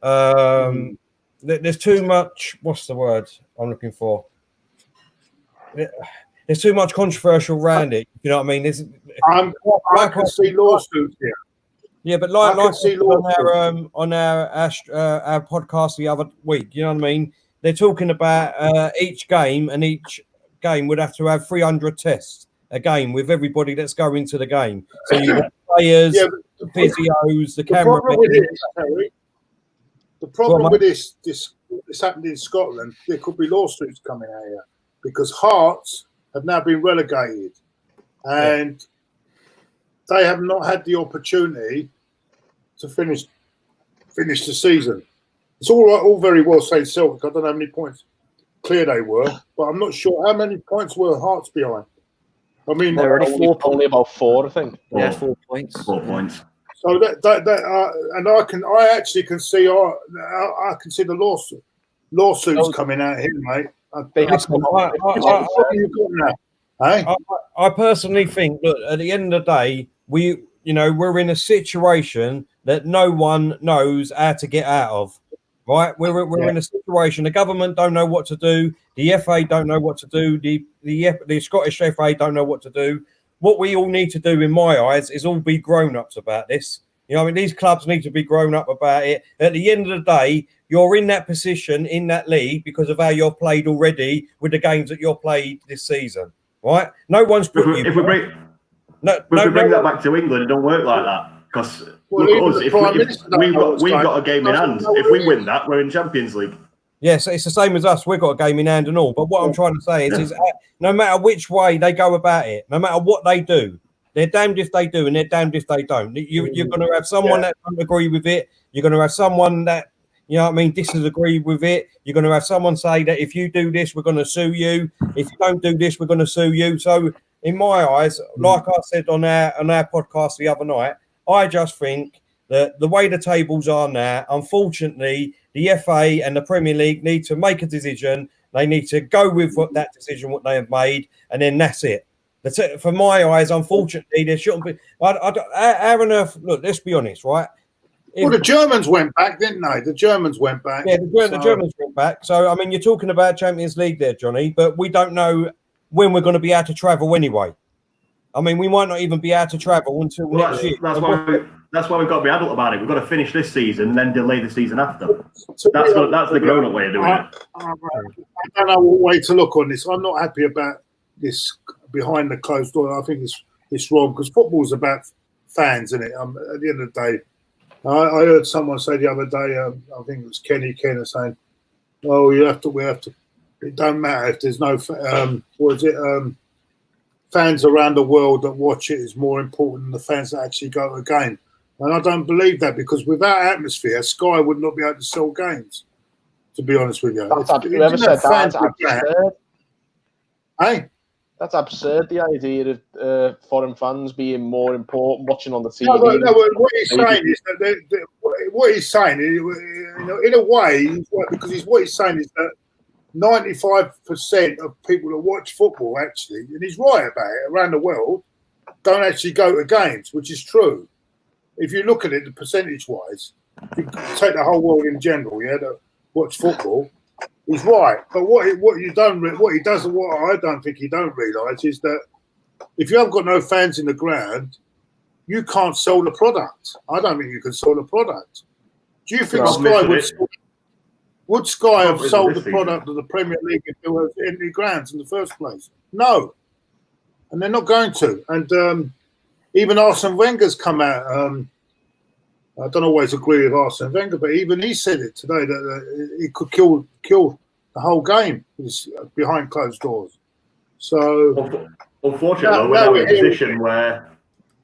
There's too much. What's the word I'm looking for? There's too much controversial around it. You know what I mean? I can see lawsuits here. Yeah, but like on our podcast the other week, you know what I mean? They're talking about each game, and each game would have to have 300 tests a game with everybody that's going to the game. So you got players, the physios, the camera. The problem with this happened in Scotland. There could be lawsuits coming out here because Hearts have now been relegated, and they have not had the opportunity to finish the season. It's all very well saying Celtic. I don't know how many points clear they were, but I'm not sure how many points were Hearts behind. I mean, they're only about 4, I think. Yeah, 4 points. 4 points. So and I actually can see I can see the lawsuits coming out here, mate. I personally think that at the end of the day, we're in a situation that no one knows how to get out of. Right, we're in a situation. The government don't know what to do. The FA don't know what to do. The Scottish FA don't know what to do. what we all need to do, in my eyes, is all be grown-ups about this. You know, I mean, these clubs need to be grown up about it. At the end of the day, you're in that position in that league because of how you're played already with the games that you're played this season, right? No one's put you. If we bring that back to England, it don't work like that. Because look at us, we've got a game in hand. If we win that, we're in Champions League. Yes, it's the same as us. We've got a game in hand and all. But what I'm trying to say is no matter which way they go about it, no matter what they do, they're damned if they do and they're damned if they don't. You're going to have someone that don't agree with it. You're going to have someone that, you know what I mean, disagree with it. You're going to have someone say that if you do this, we're going to sue you. If you don't do this, we're going to sue you. So in my eyes, like I said on our podcast the other night, I just think that the way the tables are now, unfortunately, the FA and the Premier League need to make a decision. They need to go with that decision, what they have made, and then that's it. That's it. For my eyes, unfortunately, there shouldn't be. How on earth? Look, let's be honest, right? Well, the Germans went back, didn't they? The Germans went back. Yeah, the Germans went back. So, I mean, you're talking about Champions League there, Johnny, but we don't know when we're going to be able to travel anyway. I mean, we might not even be able to travel until next year. That's why we've got to be adult about it. We've got to finish this season and then delay the season after. That's the grown-up way of doing it. I don't know what way to look on this. I'm not happy about this behind the closed door. I think it's wrong because football's about fans, isn't it? At the end of the day, I heard someone say the other day, I think it was Kenny Kenner saying, "Oh, we have to. It don't matter if there's no fans around the world that watch it is more important than the fans that actually go to a game." And I don't believe that because without atmosphere, Sky would not be able to sell games. To be honest with you, whoever said that's absurd. Hey. That's absurd. The idea of foreign fans being more important, watching on the TV. No, what he's saying is that what he's saying, in a way, because what he's saying is that 95% of people that watch football actually, and he's right about it, around the world, don't actually go to games, which is true. If you look at it, the percentage-wise, if you take the whole world in general, that watch football. He's right, but what I don't think he don't realise is that if you haven't got no fans in the ground, you can't sell the product. I don't think you can sell the product. Do you think would Sky have sold the product of the Premier League if there was empty grounds in the first place? No, and they're not going to. And even Arsene Wenger's come out. I don't always agree with Arsene Wenger, but even he said it today that it could kill the whole game behind closed doors. So, unfortunately, we're now in a position where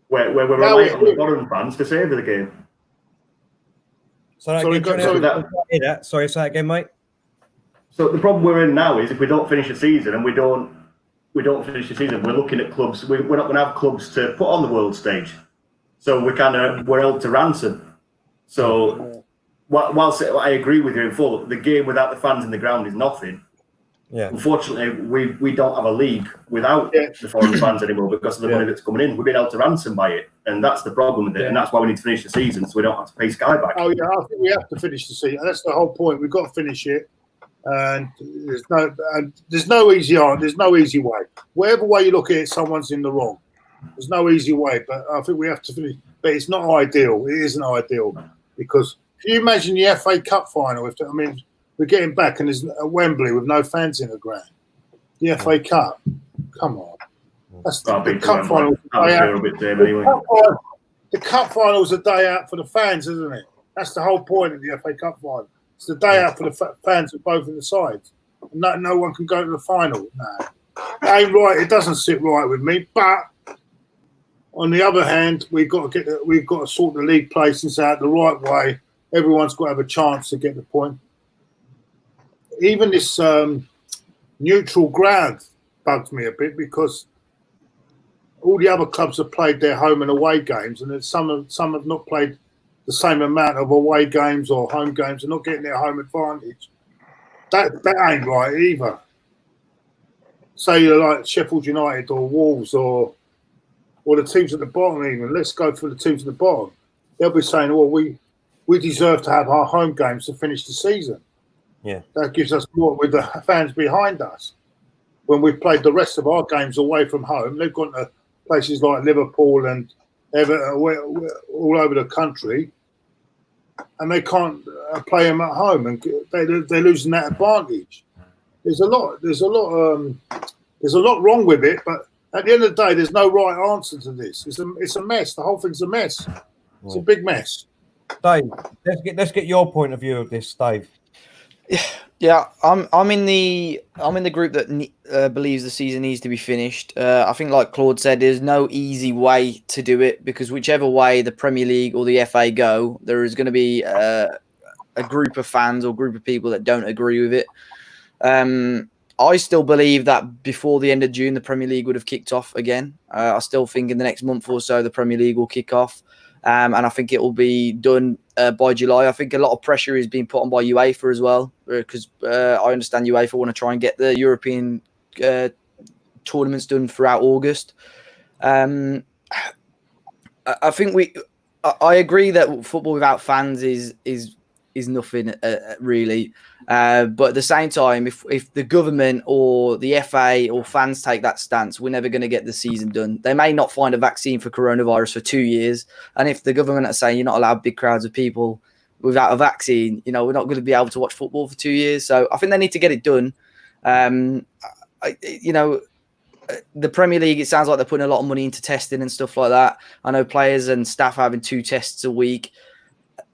we're relying on the foreign fans to save the game. Sorry, say that again, mate. So the problem we're in now is if we don't finish the season and we don't finish the season, we're looking at clubs. We're not going to have clubs to put on the world stage. So we're held to ransom. So whilst I agree with you in full, the game without the fans in the ground is nothing. Yeah. Unfortunately, we don't have a league without the foreign fans anymore because of the money that's coming in. We've been held to ransom by it, and that's the problem with it. And that's why we need to finish the season so we don't have to pay Sky back. Oh yeah, I think we have to finish the season. That's the whole point. We've got to finish it, and there's no easy answer. There's no easy way. Whatever way you look at it, someone's in the wrong. There's no easy way, but I think we have to finish. But it's not ideal. It isn't ideal because can you imagine the FA Cup final? We're getting back and there's a Wembley with no fans in the ground. The FA Cup, come on. That's the cup final. The cup final's a day out for the fans, isn't it? That's the whole point of the FA Cup final. It's the day out for the fans of both of the sides. And no one can go to the final. No, it ain't right. It doesn't sit right with me. But on the other hand, we've got to sort the league placings out the right way. Everyone's got to have a chance to get the point. Even this neutral ground bugs me a bit because all the other clubs have played their home and away games, and some have not played the same amount of away games or home games. They're not getting their home advantage. That ain't right either. Say you're like Sheffield United or Wolves or the teams at the bottom even. Let's go for the teams at the bottom. They'll be saying, well, we deserve to have our home games to finish the season. Yeah. That gives us more with the fans behind us. When we've played the rest of our games away from home, they've gone to places like Liverpool and Everton, all over the country, and they can't play them at home, and they're losing that advantage. There's a lot wrong with it, but at the end of the day, there's no right answer to this. It's a mess. The whole thing's a mess. It's a big mess. Dave, let's get your point of view of this, Dave. Yeah, I'm in the group that believes the season needs to be finished. I think, like Claude said, there's no easy way to do it, because whichever way the Premier League or the FA go, there is going to be a group of fans or group of people that don't agree with it. I still believe that before the end of June, the Premier League would have kicked off again. I still think in the next month or so, the Premier League will kick off. And I think it will be done by July. I think a lot of pressure is being put on by UEFA as well, because I understand UEFA want to try and get the European tournaments done throughout August. I think I agree that football without fans is nothing really. But at the same time, if the government or the FA or fans take that stance, we're never going to get the season done. They may not find a vaccine for coronavirus for 2 years. And if the government are saying you're not allowed big crowds of people without a vaccine, we're not going to be able to watch football for 2 years. So I think they need to get it done. The Premier League, it sounds like they're putting a lot of money into testing and stuff like that. I know players and staff are having 2 tests a week.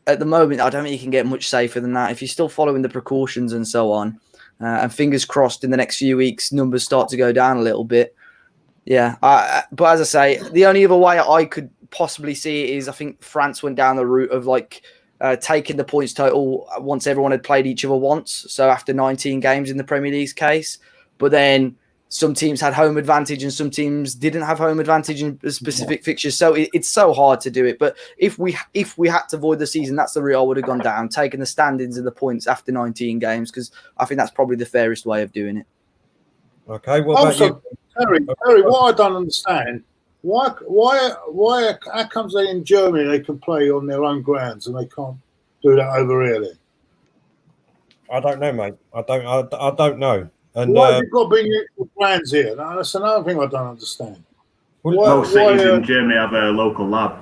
At the moment, I don't think you can get much safer than that. If you're still following the precautions and so on, and fingers crossed in the next few weeks, numbers start to go down a little bit. Yeah. But as I say, the only other way I could possibly see it is I think France went down the route of taking the points total once everyone had played each other once. So after 19 games in the Premier League's case, but then some teams had home advantage and some teams didn't have home advantage in specific fixtures. So it's so hard to do it. But if we had to avoid the season, that's the route I would have gone down, taking the standings and the points after 19 games, because I think that's probably the fairest way of doing it. Okay. What about you? Terry, what I don't understand, why how comes they in Germany they can play on their own grounds and they can't do that over here then? I don't know, mate. I don't know. And why have you got to bring your brands here? That's another thing I don't understand. Most cities in Germany have a local lab.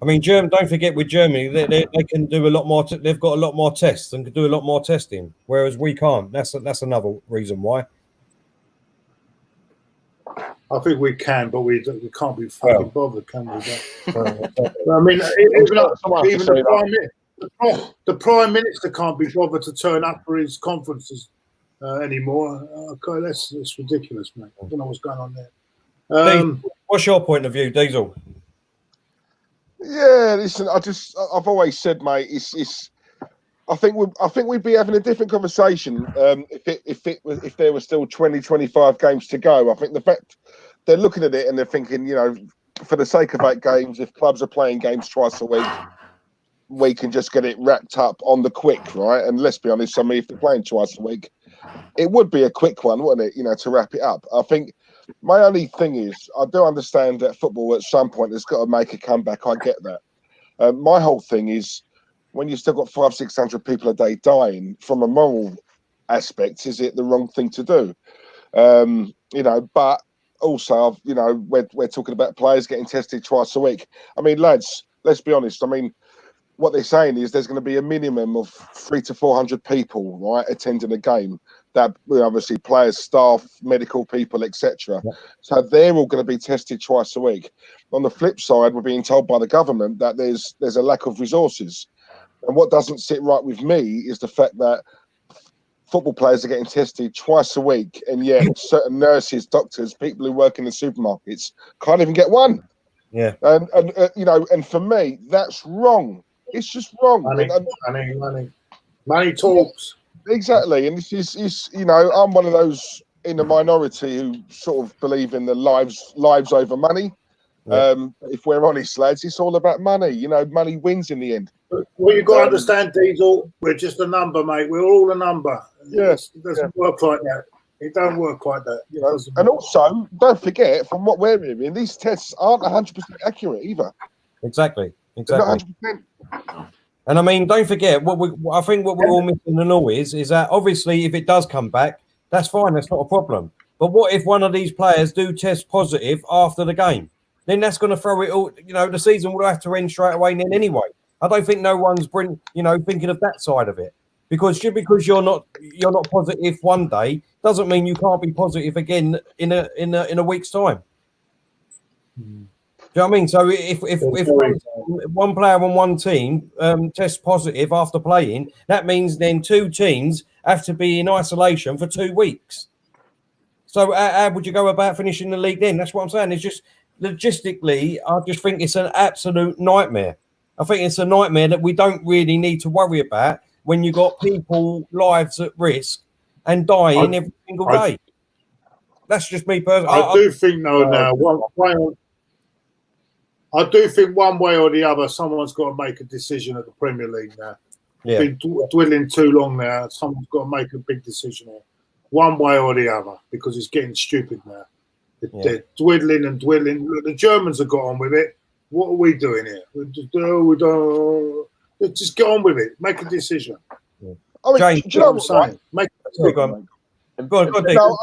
I mean, don't forget with Germany, they can do a lot more. They've got a lot more tests and can do a lot more testing, whereas we can't. That's another reason why. I think we can, but we can't be fucking bothered, can we? I mean, even the Prime Minister can't be bothered to turn up for his conferences anymore. Okay, that's ridiculous, mate. I don't know what's going on there. What's your point of view, Diesel? Yeah, listen, I've always said, mate, I think we'd be having a different conversation if there were still 20, 25 games to go. I think the fact they're looking at it and they're thinking, for the sake of 8 games, if clubs are playing games twice a week, we can just get it wrapped up on the quick, right? And let's be honest, I mean, if they're playing twice a week, it would be a quick one, wouldn't it? To wrap it up. I think my only thing is, I do understand that football at some point has got to make a comeback. I get that. My whole thing is, when you've still got 500-600 people a day dying, from a moral aspect, is it the wrong thing to do? But also, we're talking about players getting tested twice a week. I mean, lads, let's be honest. I mean, what they're saying is there's going to be a minimum of 300 to 400 people, right, attending a game. That obviously players, staff, medical people, etc. Yeah. So they're all going to be tested twice a week. On the flip side, we're being told by the government that there's a lack of resources. And what doesn't sit right with me is the fact that football players are getting tested twice a week, and yet certain nurses, doctors, people who work in the supermarkets can't even get one. Yeah. And for me, that's wrong. It's just wrong. Money talks. Exactly. And this is I'm one of those in the minority who sort of believe in the lives over money. Yeah. If we're honest, lads, it's all about money. Money wins in the end. Well, you've got to understand, Diesel, we're just a number, mate. We're all a number. Yes. It doesn't work like that. It don't work like that. And also, don't forget, from what we're hearing, these tests aren't 100% accurate either. Exactly. They're not 100%. And I mean, don't forget I think what we're all missing and all is that obviously if it does come back, that's fine. That's not a problem. But what if one of these players do test positive after the game? Then that's going to throw it all. You know, the season will have to end straight away then anyway. I don't think no one's thinking of that side of it, because just because you're not positive one day doesn't mean you can't be positive again in a week's time. Do you know what I mean? So if one player on one team tests positive after playing, that means then 2 teams have to be in isolation for 2 weeks. So how would you go about finishing the league then? That's what I'm saying. It's just logistically, I just think it's an absolute nightmare. I think it's a nightmare that we don't really need to worry about when you got people lives at risk and dying every single day. That's just me personally. I do think though now, I do think one way or the other, someone's got to make a decision at the Premier League now. Yeah. Been dwindling too long now. Someone's got to make a big decision here, one way or the other, because it's getting stupid now. They're dwindling and dwindling. Look, the Germans have got on with it. What are we doing here? We don't. Just get on with it. Make a decision. I mean, James, do you know what I'm saying? Make Go on, Dave. No,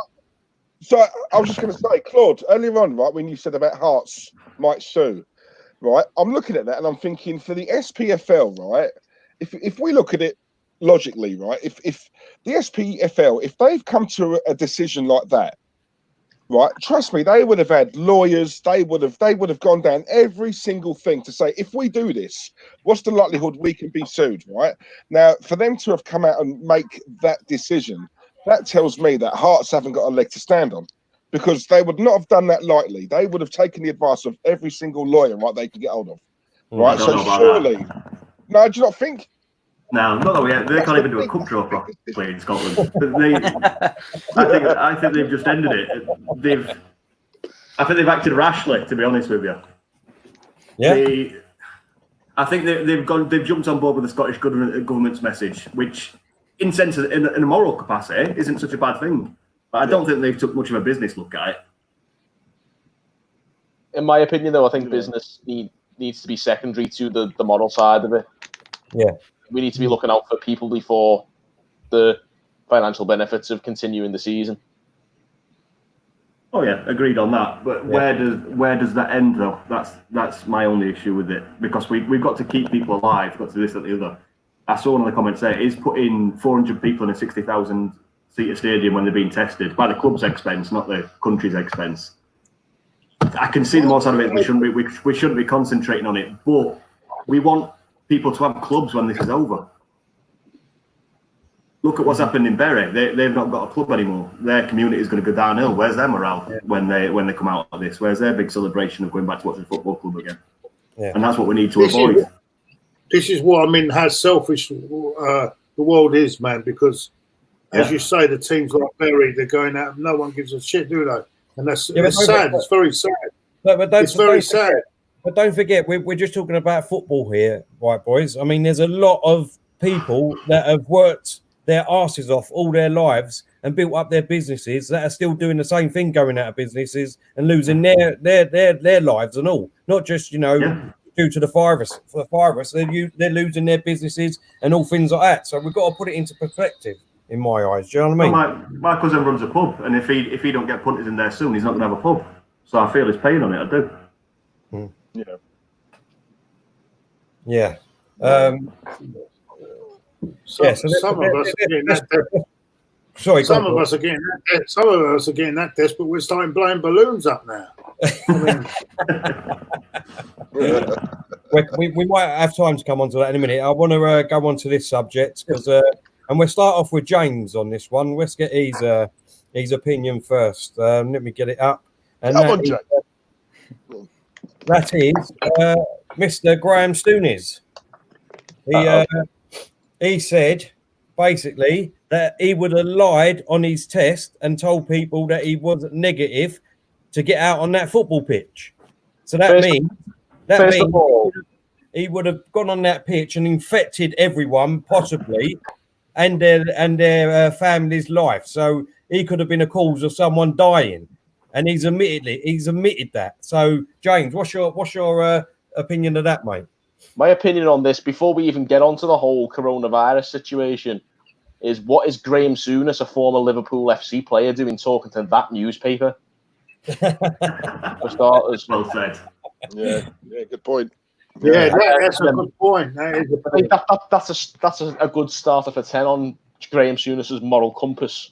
so I was just going to say, Claude, earlier on, right, when you said about Hearts might sue, right, I'm looking at that and I'm thinking for the SPFL, right, if we look at it logically, right, if the SPFL, if they've come to a decision like that, right, trust me, they would have had lawyers, they would have gone down every single thing to say, if we do this, what's the likelihood we can be sued, right? Now, for them to have come out and make that decision, that tells me that Hearts haven't got a leg to stand on, because they would not have done that lightly. They would have taken the advice of every single lawyer, right, they could get hold of, right? So surely, no, do you not think? No, not that we have. They can't even do a cup draw properly in Scotland. I think they've just ended it. I think they've acted rashly, to be honest with you. Yeah. I think they've jumped on board with the Scottish government's message, which, in a moral capacity, isn't such a bad thing. But I don't think they've took much of a business look at it. In my opinion, though, I think business needs to be secondary to the moral side of it. Yeah. We need to be looking out for people before the financial benefits of continuing the season. Oh yeah, agreed on that. But where does that end though? That's my only issue with it, because we've got to keep people alive. We've got to do this and the other. I saw one of the comments there is putting 400 people in a 60,000 seater stadium when they're being tested by the club's expense, not the country's expense. I can see the more side of it. We shouldn't be concentrating on it, but we want people to have clubs when this is over. Look at what's happened in Bury. They've not got a club anymore. Their community is going to go downhill. Where's their morale when they come out of this? Where's their big celebration of going back to watching a football club again? Yeah. And that's what we need to avoid. This is what I mean. How selfish the world is, man. Because as you say, the teams like Bury, they're going out. No one gives a shit, do they? And that's sad. It's very sad. It's very sad. But don't forget, we're just talking about football here, right, boys? I mean, there's a lot of people that have worked their asses off all their lives and built up their businesses that are still doing the same thing, going out of businesses and losing their lives and all. Not just, due to the virus. For the virus, they're losing their businesses and all things like that. So we've got to put it into perspective, in my eyes. Do you know what I mean? My cousin runs a pub, and if he don't get punters in there soon, he's not going to have a pub. So I feel his pain on it. I do. Yeah. Some of us are getting that desperate. Sorry, some of us are getting that desperate. We're starting blowing balloons up now. we might have time to come on to that in a minute. I want to go on to this subject because, and we'll start off with James on this one. Let's get his opinion first. Let me get it up. And that is Mr. Graham Stoonies. He said basically that he would have lied on his test and told people that he wasn't negative to get out on that football pitch. So that means he would have gone on that pitch and infected everyone, possibly, and their family's life. So he could have been a cause of someone dying, and he's admitted that. So James, what's your opinion of that, mate? My opinion on this, before we even get onto the whole coronavirus situation, is what is Graham Souness, a former Liverpool FC player, doing talking to that newspaper? For starters. Well said. Yeah, good point. Yeah, that's a good point. That is a I think that's a good starter for 10 on Graham Souness's moral compass.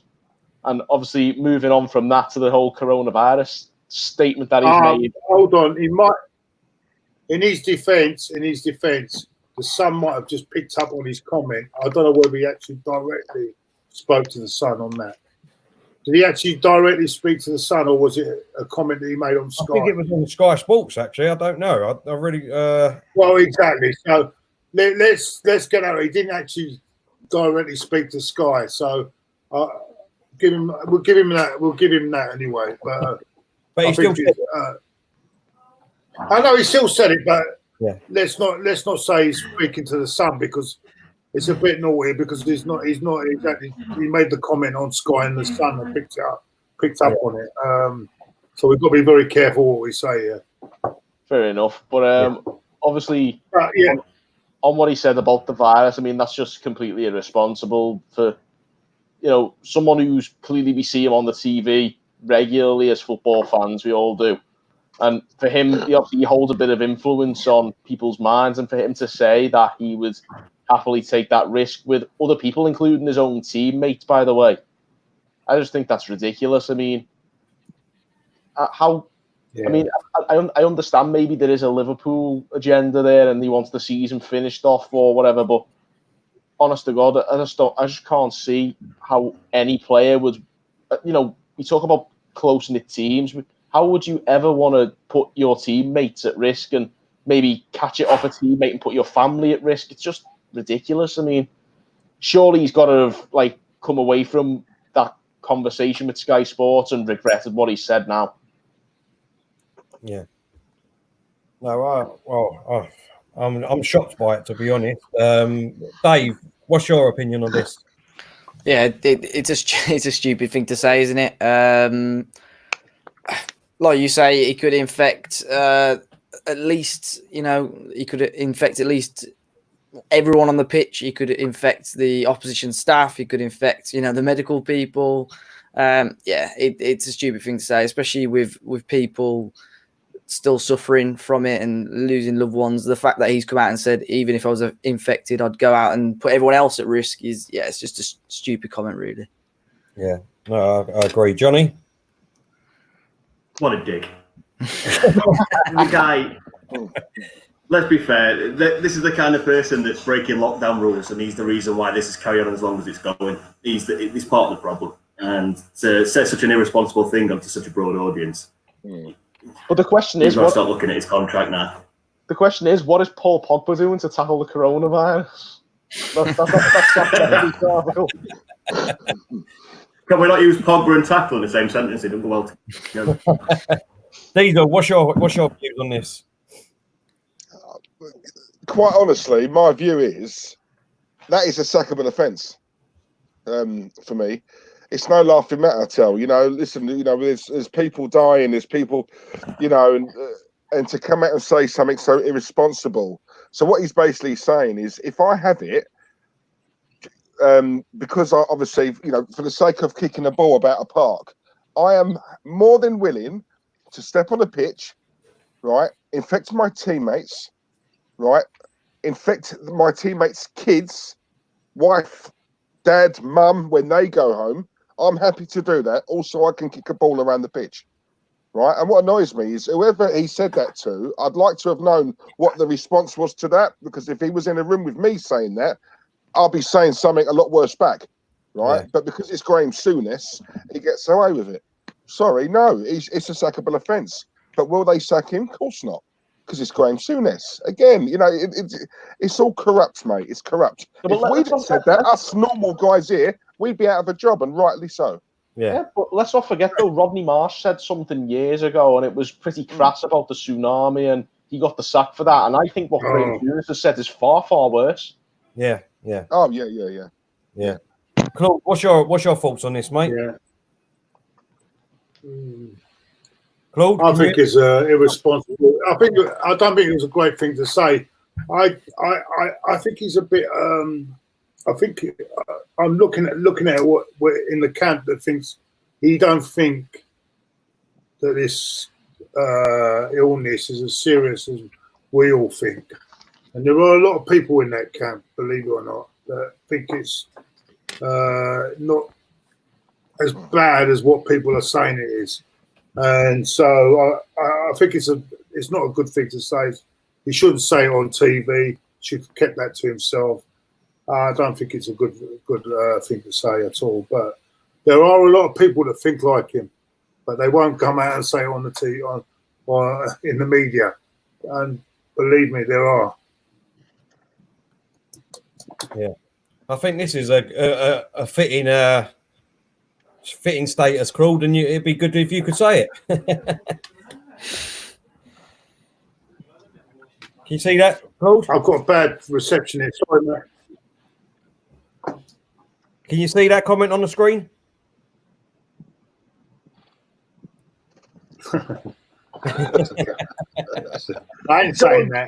And obviously, moving on from that to the whole coronavirus statement that he's made. Hold on, he might. In his defence, the Sun might have just picked up on his comment. I don't know whether he actually directly spoke to the Sun on that. Did he actually directly speak to the Sun, or was it a comment that he made on Sky? I think it was on Sky Sports, actually. I don't know. I really. Well, exactly. So let's get out. He didn't actually directly speak to Sky, so we'll give him that. We'll give him that anyway. But he still. I know he still said it, but yeah. Let's not say he's speaking to the Sun, because it's a bit naughty, because he's not exactly. He made the comment on Sky and the Sun and picked up on it. So we've got to be very careful what we say here. Fair enough, but obviously, on what he said about the virus, I mean, that's just completely irresponsible for someone who's clearly we see him on the TV regularly as football fans. We all do. And for him, he holds a bit of influence on people's minds. And for him to say that he would happily take that risk with other people, including his own teammates, by the way, I just think that's ridiculous. I mean, I understand maybe there is a Liverpool agenda there and he wants the season finished off or whatever. But honest to God, I just can't see how any player would, we talk about close-knit teams. How would you ever want to put your teammates at risk and maybe catch it off a teammate and put your family at risk? It's just ridiculous. I mean, surely he's got to have come away from that conversation with Sky Sports and regretted what he said now. Yeah. No, I'm shocked by it, to be honest. Dave, what's your opinion on this? Yeah, it's a stupid thing to say, isn't it? Like you say, he could infect at least, he could infect at least everyone on the pitch. He could infect the opposition staff. He could infect, the medical people. It's a stupid thing to say, especially with people still suffering from it and losing loved ones. The fact that he's come out and said, even if I was infected, I'd go out and put everyone else at risk it's just a stupid comment, really. Yeah, no, I agree. Jonny? What a dick. The guy, let's be fair, this is the kind of person that's breaking lockdown rules, and he's the reason why this is carrying on as long as it's going. He's part of the problem. And to say such an irresponsible thing onto such a broad audience. But the question is, he's got to start looking at his contract now. The question is, what is Paul Pogba doing to tackle the coronavirus? That's Can we not use Pogba and tackle in the same sentence? It doesn't go well together. Diesel, what's your views on this? Quite honestly, my view is that is a sackable offence. For me, it's no laughing matter. Listen, there's people dying, there's people, and to come out and say something so irresponsible. So what he's basically saying is, if I have it. Because I obviously, for the sake of kicking a ball about a park, I am more than willing to step on a pitch, right, infect my teammates, right, infect my teammates' kids, wife, dad, mum, when they go home. I'm happy to do that. Also, I can kick a ball around the pitch, right? And what annoys me is whoever he said that to, I'd like to have known what the response was to that, because if he was in a room with me saying that, I'll be saying something a lot worse back, right? Yeah. But because it's Graham Souness, he gets away with it. Sorry, no, it's a sackable offence. But will they sack him? Of course not, because it's Graham Souness. Again, it's all corrupt, mate. It's corrupt. If we'd have said that, us normal guys here, we'd be out of a job, and rightly so. Yeah, but let's not forget, though, Rodney Marsh said something years ago, and it was pretty crass about the tsunami, and he got the sack for that. And I think what Graham Souness has said is far, far worse. Yeah, yeah. Oh, yeah. Claude, what's your thoughts on this, mate? Yeah. Claude, I think it's irresponsible. I don't think it was a great thing to say. I think he's a bit. I think I'm looking at what in the camp that thinks he don't think that this illness is as serious as we all think. And there are a lot of people in that camp, believe it or not, that think it's not as bad as what people are saying it is. And so I think it's not a good thing to say. He shouldn't say it on TV. He should have kept that to himself. I don't think it's a good thing to say at all. But there are a lot of people that think like him, but they won't come out and say it on the TV or in the media. And believe me, there are. Yeah, I think this is a fitting status, Claude, and it'd be good if you could say it. Can you see that, Claude? I've got a bad reception here. Sorry, mate. Can you see that comment on the screen? I ain't saying that.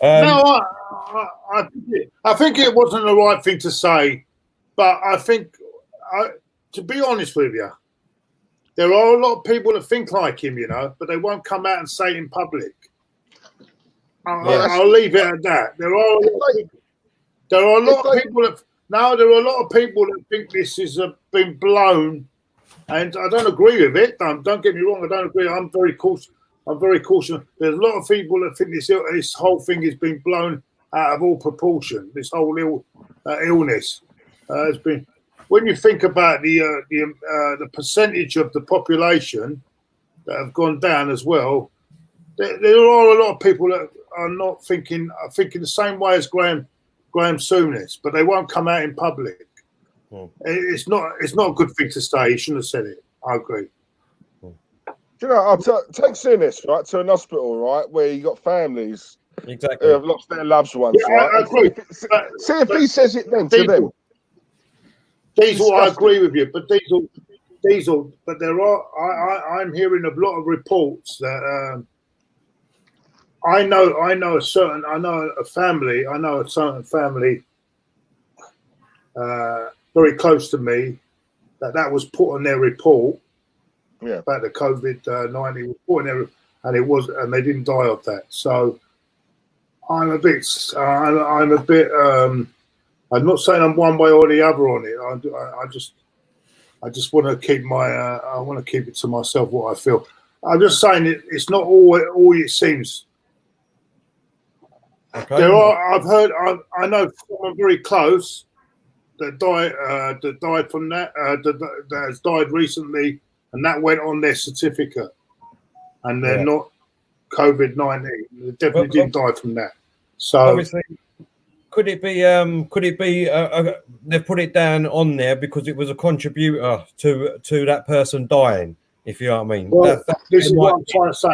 No, I think it wasn't the right thing to say, but I think, to be honest with you, there are a lot of people that think like him, but they won't come out and say it in public. I'll leave it at that. There are a lot of people that think this has been blown, and I don't agree with it. Don't get me wrong, I don't agree. I'm very cautious. There's a lot of people that think this whole thing has been blown out of all proportion. This whole illness has been. When you think about the percentage of the population that have gone down as well, there are a lot of people that are not thinking the same way as Graham Souness, but they won't come out in public. It's not a good thing to say. He shouldn't have said it. I agree. Do you know, I'll take Souness, right, to an hospital, right, where you got families who have lost their loved ones, right? I agree. See if he says it then to them. Diesel, I agree with you, but Diesel, but there are. I'm hearing a lot of reports that I know a certain family very close to me that was put on their report. Yeah, about the COVID-19 report, and they didn't die of that. So I'm a bit. I'm not saying I'm one way or the other on it. I just want to keep I want to keep it to myself what I feel. I'm just saying it's not all it seems. Okay. I know someone very close that died from that. That has died recently. And that went on their certificate, and they're not COVID-19. They definitely didn't die from that. So obviously, could it be? They put it down on there because it was a contributor to that person dying. If you know what I mean. Well, this is what I'm trying to say.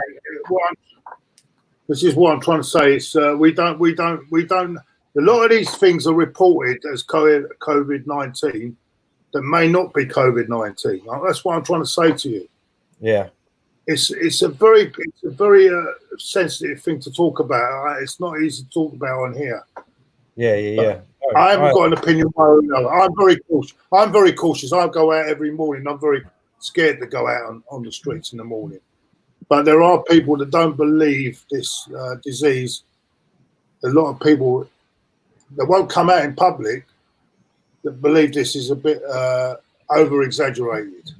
This is what I'm trying to say. Is we don't. A lot of these things are reported as COVID-19. That may not be COVID-19. That's what I'm trying to say to you. Yeah, it's a very sensitive thing to talk about. It's not easy to talk about on here. Yeah. I haven't got an opinion one or another. I'm very cautious. I go out every morning. I'm very scared to go out on the streets in the morning. But there are people that don't believe this disease. A lot of people that won't come out in public that believe this is a bit over-exaggerated.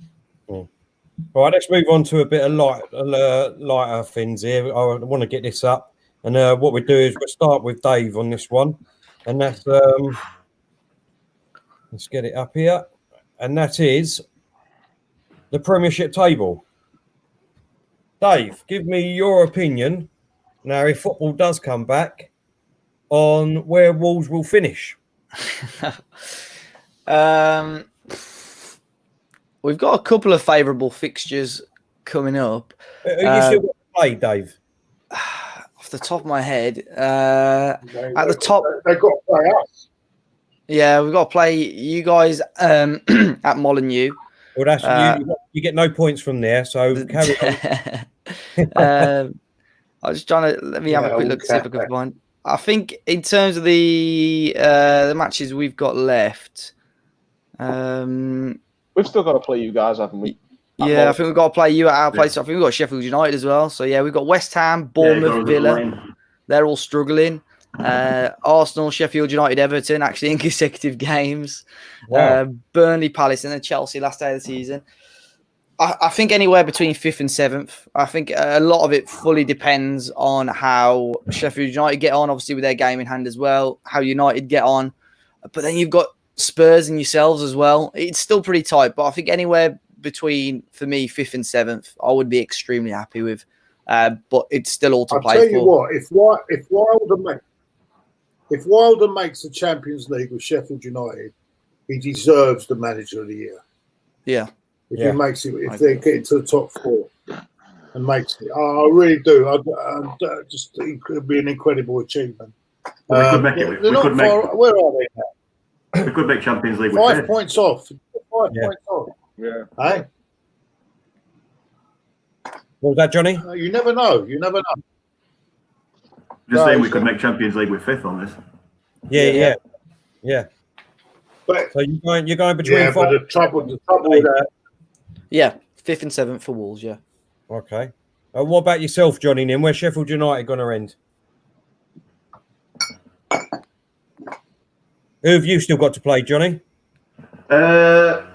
All right, let's move on to a bit of lighter things here. I want to get this up. And what we do is we'll start with Dave on this one. And that's, let's get it up here. And that is the Premiership table. Dave, give me your opinion, now if football does come back, on where Wolves will finish. We've got a couple of favourable fixtures coming up. Are you still got to play, Dave? Off the top of my head, at the top, they've got to play us. Yeah, we've got to play you guys at Molineux. Well, that's you get no points from there. So carry on. I was trying to let me have a quick look to see if I can find. I think in terms of the matches we've got left, we've still got to play you guys, haven't we? Yeah, I think we've got to play you at our place. I think we've got Sheffield United as well. So yeah, we've got West Ham, Bournemouth, Villa. They're all struggling. Arsenal, Sheffield United, Everton, actually in consecutive games. Wow. Burnley, Palace, and then Chelsea last day of the season. I think anywhere between 5th and 7th. I think a lot of it fully depends on how Sheffield United get on, obviously with their game in hand as well, how United get on. But then you've got Spurs and yourselves as well. It's still pretty tight, but I think anywhere between, for me, 5th and 7th, I would be extremely happy with. But it's still all to play for. I'll tell you what, if Wilder makes the Champions League with Sheffield United, he deserves the Manager of the Year. Yeah. If he makes it, if they get into the top 4 and makes it, I really do. I just think it could be an incredible achievement. Well, we could make it. Where are they now? We could make Champions League with 5 points off. 5 points off. Yeah. Hey? What was that, Johnny? You never know. You never know. Just saying we could make Champions League with 5th on this. Yeah. But so you're going between 5. But the trouble with that. Yeah, 5th and 7th for Wolves. Yeah. Okay. What about yourself, Johnny? Then where's Sheffield United going to end? Who have you still got to play, Johnny? My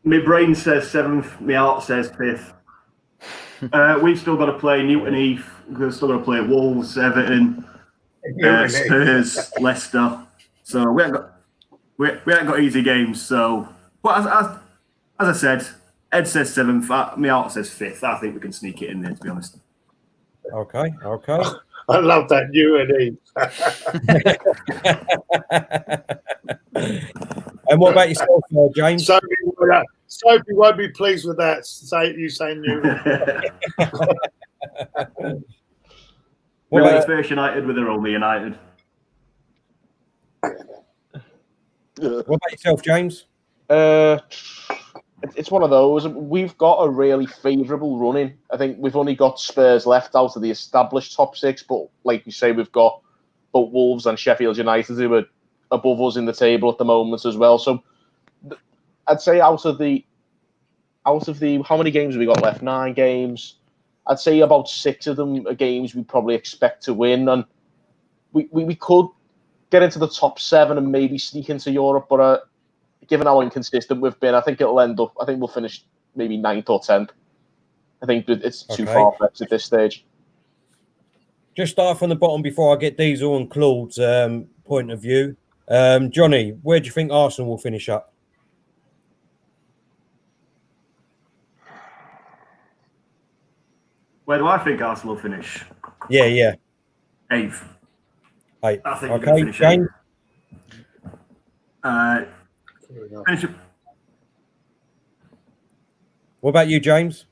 brain says 7th. My heart says 5th. We've still got to play Newton Heath. We've still got to play Wolves, Everton, Spurs, Leicester. So we haven't got easy games. So, but as I said, Ed says 7th. My heart says 5th. I think we can sneak it in there, to be honest. Okay. I love that Newton Heath. And what about yourself, James? Sophie won't be pleased with that. You saying Newton. What about Spurs United with their only United? What about yourself, James? It's one of those. We've got a really favourable run in. I think we've only got Spurs left out of the established top 6, but like you say, we've got both Wolves and Sheffield United who are above us in the table at the moment as well. So I'd say out of the how many games have we got left? 9 games. I'd say about 6 of them are games we probably expect to win, and we could get into the top 7 and maybe sneak into Europe, but given how inconsistent we've been, I think we'll finish maybe 9th or 10th. I think it's too far-fetched at this stage. Just start from the bottom before I get Diesel and Claude's point of view. Johnny, where do you think Arsenal will finish up? Where do I think Arsenal will finish? Yeah. 8th. I think we can finish James? 8th. Finish it. What about you, James?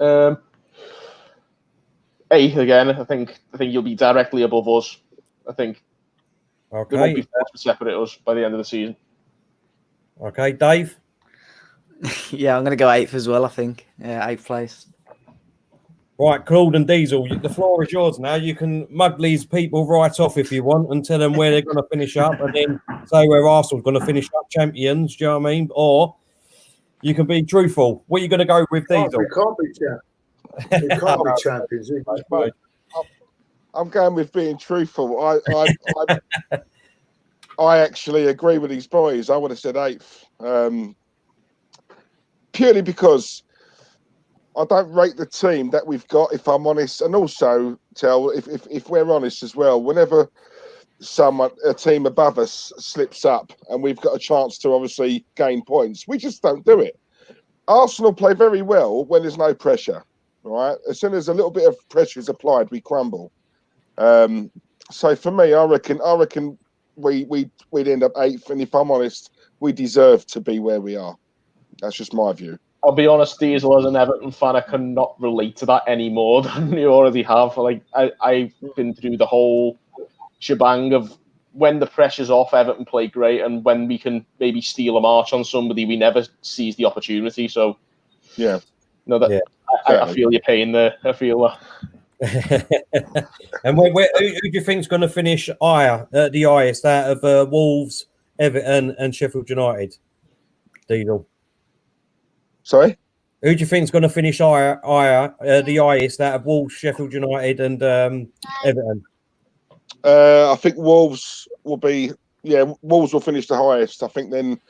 8th again. I think you'll be directly above us. I think. Okay. There won't be forced to separate us by the end of the season. Okay, Dave? Yeah, I'm going to go 8th as well, I think. Yeah, 8th place. Right, Claude and Diesel, the floor is yours now. You can mug these people right off if you want and tell them where they're going to finish up and then say where Arsenal's going to finish up champions, do you know what I mean? Or you can be truthful. What are you going to go with, Diesel? We can't be champions. We can't be champions. I'm going with being truthful. I actually agree with these boys. I would have said 8th. Purely because I don't rate the team that we've got, if I'm honest. And also, if we're honest as well, whenever a team above us slips up and we've got a chance to obviously gain points, we just don't do it. Arsenal play very well when there's no pressure, right? As soon as a little bit of pressure is applied, we crumble. So for me, I reckon we'd end up 8th. And if I'm honest, we deserve to be where we are. That's just my view. I'll be honest, Diesel, as an Everton fan, I cannot relate to that any more than you already have. Like I've been through the whole shebang of when the pressure's off, Everton play great, and when we can maybe steal a march on somebody, we never seize the opportunity. So, yeah, I feel your pain there. I feel that. And who do you think's going to finish higher, the highest out of Wolves, Everton, and Sheffield United? Diesel. Sorry? Who do you think's going to finish higher, the highest out of Wolves, Sheffield United, and Everton? I think Wolves will be. Yeah, Wolves will finish the highest. I think then.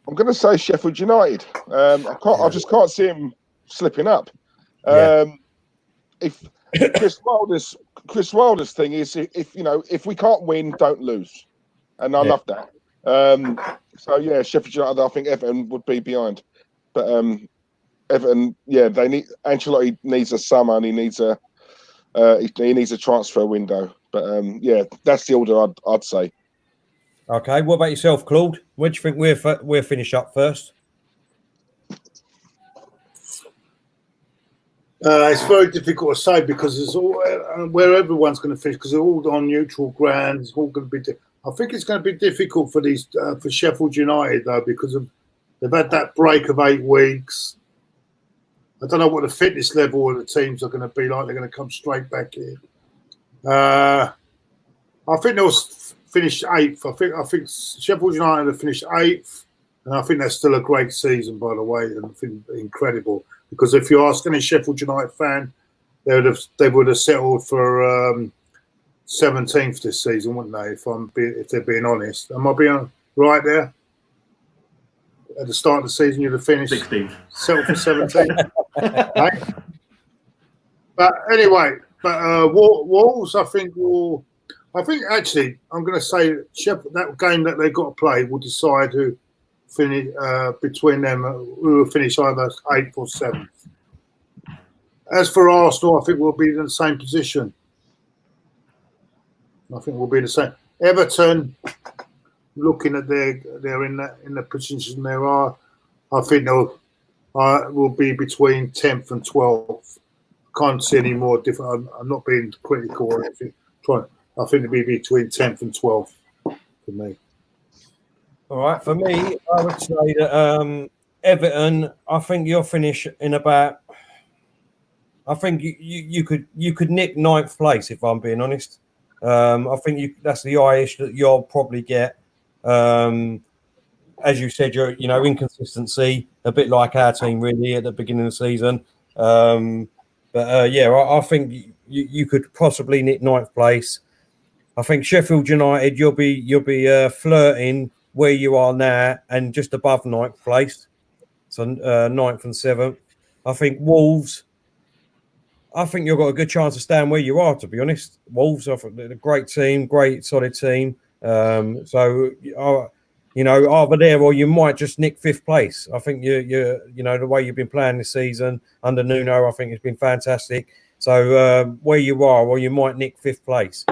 I'm going to say Sheffield United. I just can't see him slipping up. If Chris Wilder's thing is, if we can't win, don't lose, and I love that. So yeah, Sheffield United. I think Everton would be behind, but Everton, they need Ancelotti needs a summer and he needs a transfer window. But that's the order I'd say. Okay, what about yourself, Claude? Where do you think we'll finish up first? It's very difficult to say because it's all where everyone's going to finish because they're all on neutral ground. It's all going to be. I think it's going to be difficult for these for Sheffield United though because they've had that break of 8 weeks. I don't know what the fitness level of the teams are going to be like. They're going to come straight back in. I think they'll finish 8th. I think Sheffield United will finish 8th, and I think that's still a great season, by the way, and I think incredible. Because if you ask any Sheffield United fan, they would have settled for 17th this season, wouldn't they? If they're being honest, am I being right there? At the start of the season, you'd have finished 16th, settled for 17th. Right? But anyway, Wolves, I think actually, I'm going to say Sheffield, that game that they've got to play will decide who finish between them, who will finish either 8th or 7th. As for Arsenal, I think we'll be in the same position. I think we'll be the same. Everton, looking at they're in the position they are, I think they'll will be between 10th and 12th. Can't see any more different. I'm not being critical or anything. I think it'll be between 10th and 12th for me. All right, for me, I would say that Everton. I think you'll finish in about. I think you could nick 9th place if I'm being honest. I think that's the highest that you'll probably get. As you said, you're inconsistency, a bit like our team really at the beginning of the season. I think you could possibly nick 9th place. I think Sheffield United, you'll be flirting where you are now and just above 9th place, so 9th and 7th. I think Wolves. I think you've got a good chance of staying where you are. To be honest, Wolves are a great team, great solid team. Either there or you might just nick 5th place. I think the way you've been playing this season under Nuno, I think it's been fantastic. So where you are, or you might nick 5th place.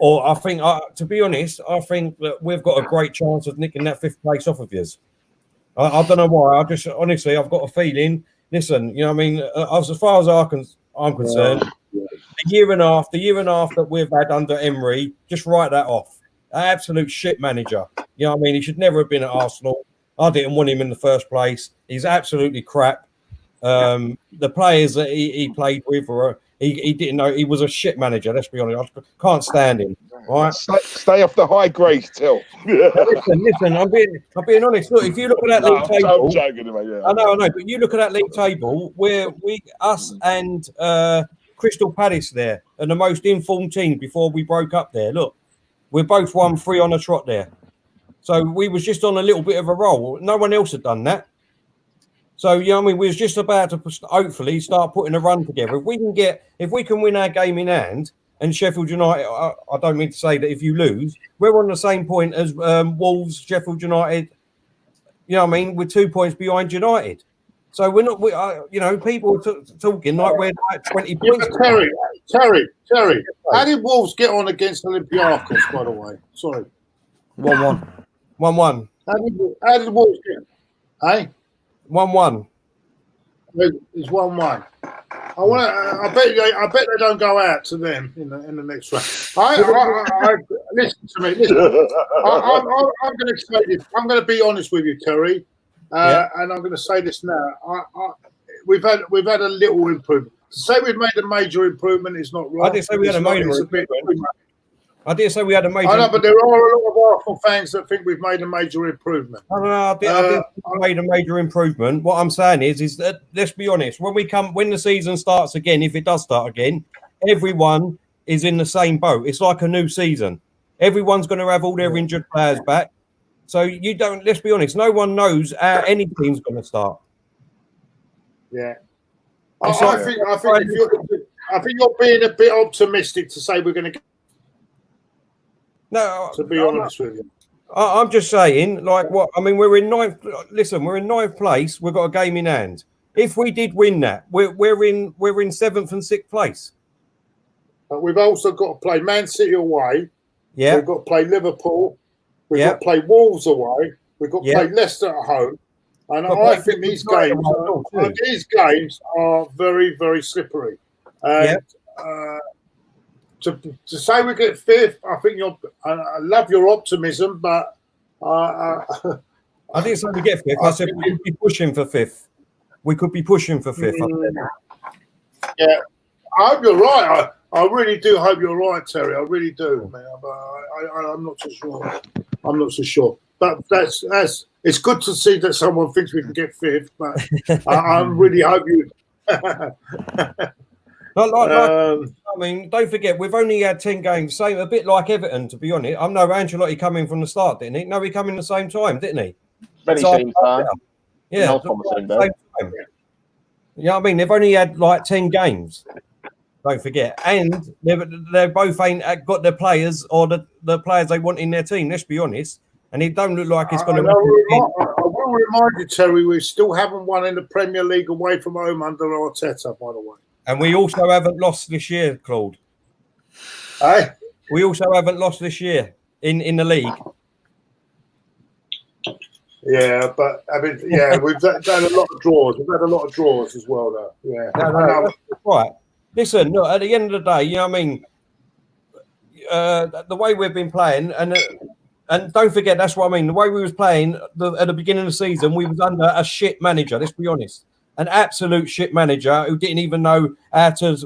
Or I think, to be honest, I think that we've got a great chance of nicking that 5th place off of yours. I don't know why. I've got a feeling. Listen, as far as I'm concerned, the year and a half that we've had under Emery, just write that off. An absolute shit manager. He should never have been at Arsenal. I didn't want him in the first place. He's absolutely crap. The players that he played with, he didn't know he was a shit manager. Let's be honest. I can't stand him. All right, stay off the high grade, Till. listen. I'm being honest. Look, if you look at that league table, I'm joking, mate, yeah. I know. But you look at that league table where us and Crystal Palace there are the most informed team before we broke up there. Look, we're both 1-3 on the trot there. So we was just on a little bit of a roll. No one else had done that. So we was just about to hopefully start putting a run together. If we can win our game in hand, and Sheffield United, I don't mean to say that if you lose, we're on the same point as Wolves, Sheffield United. We're 2 points behind United. So we're not. People are talking like we're like 20 points. Terry, how did Wolves get on against Olympiacos? By the way, sorry. 1-1. 1-1. How did Wolves get? Hey, 1-1. It's 1-1. I bet they don't go out to them in the next round. Listen to me. I'm going to say this. I'm going to be honest with you, Terry, and I'm going to say this now. We've had a little improvement. say we've made a major improvement is not wrong. I didn't say we had a major improvement. I didn't say we had a major. I know, but there are a lot of Arsenal fans that think we've made a major improvement. I didn't made a major improvement. What I'm saying is that let's be honest. When the season starts again, if it does start again, everyone is in the same boat. It's like a new season. Everyone's going to have all their injured players back. So you don't. Let's be honest. No one knows how any team's going to start. Yeah, I think you're being a bit optimistic to say we're going to. No, to be honest with you, I'm just saying. Like what? I mean, we're in ninth. Listen, we're in ninth place. We've got a game in hand. If we did win that, we're in seventh and sixth place. But we've also got to play Man City away. Yeah, we've got to play Liverpool. We've got to play Wolves away. We've got to play Leicester at home. And I think these games are very, very slippery. And to say we get fifth, I think I love your optimism, but I didn't say we get fifth. I said we could be pushing for fifth. We could be pushing for fifth. Yeah, I hope you're right. I really do hope you're right, Terry. I really do, man. But I'm not so sure. I'm not so sure. But that's it's good to see that someone thinks we can get fifth. But I really hope you. I mean, don't forget we've only had 10 games. Same, a bit like Everton, to be honest. I know Ancelotti come in from the start, didn't he? No, he come in the same time, didn't he? Very same time. Yeah, same time. You know what I mean? They've only had like 10 games. Don't forget, and they both ain't got the players or the players they want in their team. Let's be honest, and it don't look like it's going to. I will remind you, Terry, we still haven't won in the Premier League away from home under Arteta, by the way. And we also haven't lost this year, Claude. Hey, we also haven't lost this year in the league. Yeah, but I mean, we've done a lot of draws. We've had a lot of draws as well, though. Yeah, no, that's right. Listen, look, at the end of the day, you know what I mean? The way we've been playing, and don't forget, that's what I mean. The way we was playing at the beginning of the season, we was under a shit manager. Let's be honest, an absolute shit manager who didn't even know how to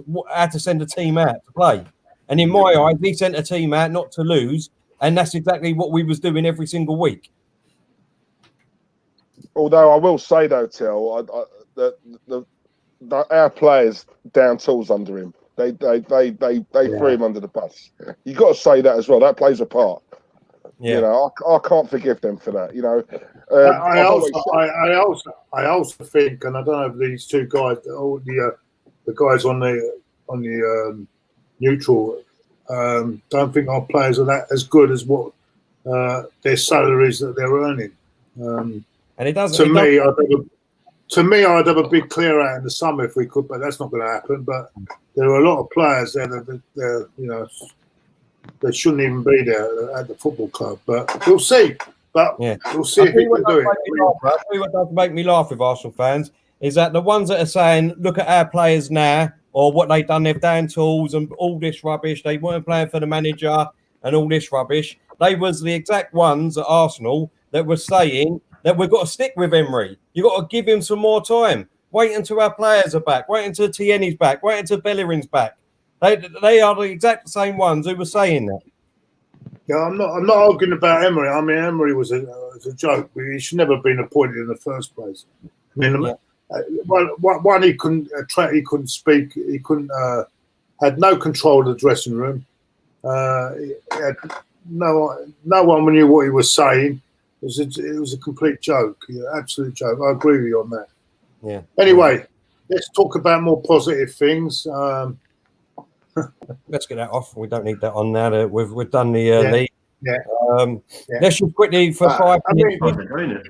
send a team out to play. And in my eyes, he sent a team out not to lose, and that's exactly what we was doing every single week. Although I will say though, Till, our players down tools under him. They threw him under the bus. You got to say that as well. That plays a part. Yeah. You know, I can't forgive them for that. You know, I also think, and I don't know if these two guys, the guys on the neutral, don't think our players are that as good as what their salaries that they're earning. And it doesn't. To me, I'd have a big clear out in the summer if we could, but that's not going to happen. But there are a lot of players there that they shouldn't even be there at the football club. But we'll see. But we'll see if we can do it. I'll tell you what does make me laugh with Arsenal fans is that the ones that are saying, look at our players now, or what they've done, they've down tools and all this rubbish. They weren't playing for the manager and all this rubbish. They was the exact ones at Arsenal that were saying that we've got to stick with Emery. You've got to give him some more time. Wait until our players are back. Wait until Tierney's back. Wait until Bellerin's back. They are the exact same ones who were saying that. Yeah, I'm not arguing about Emery. I mean, Emery was a joke. He should never have been appointed in the first place. I mean, one, he couldn't speak. He couldn't had no control of the dressing room. He had no one knew what he was saying. It was a complete joke, absolute joke. I agree with you on that. Yeah. Anyway, let's talk about more positive things. Let's get that off. We don't need that on now. We've done the league. Yeah. Let's just quickly for 5 minutes.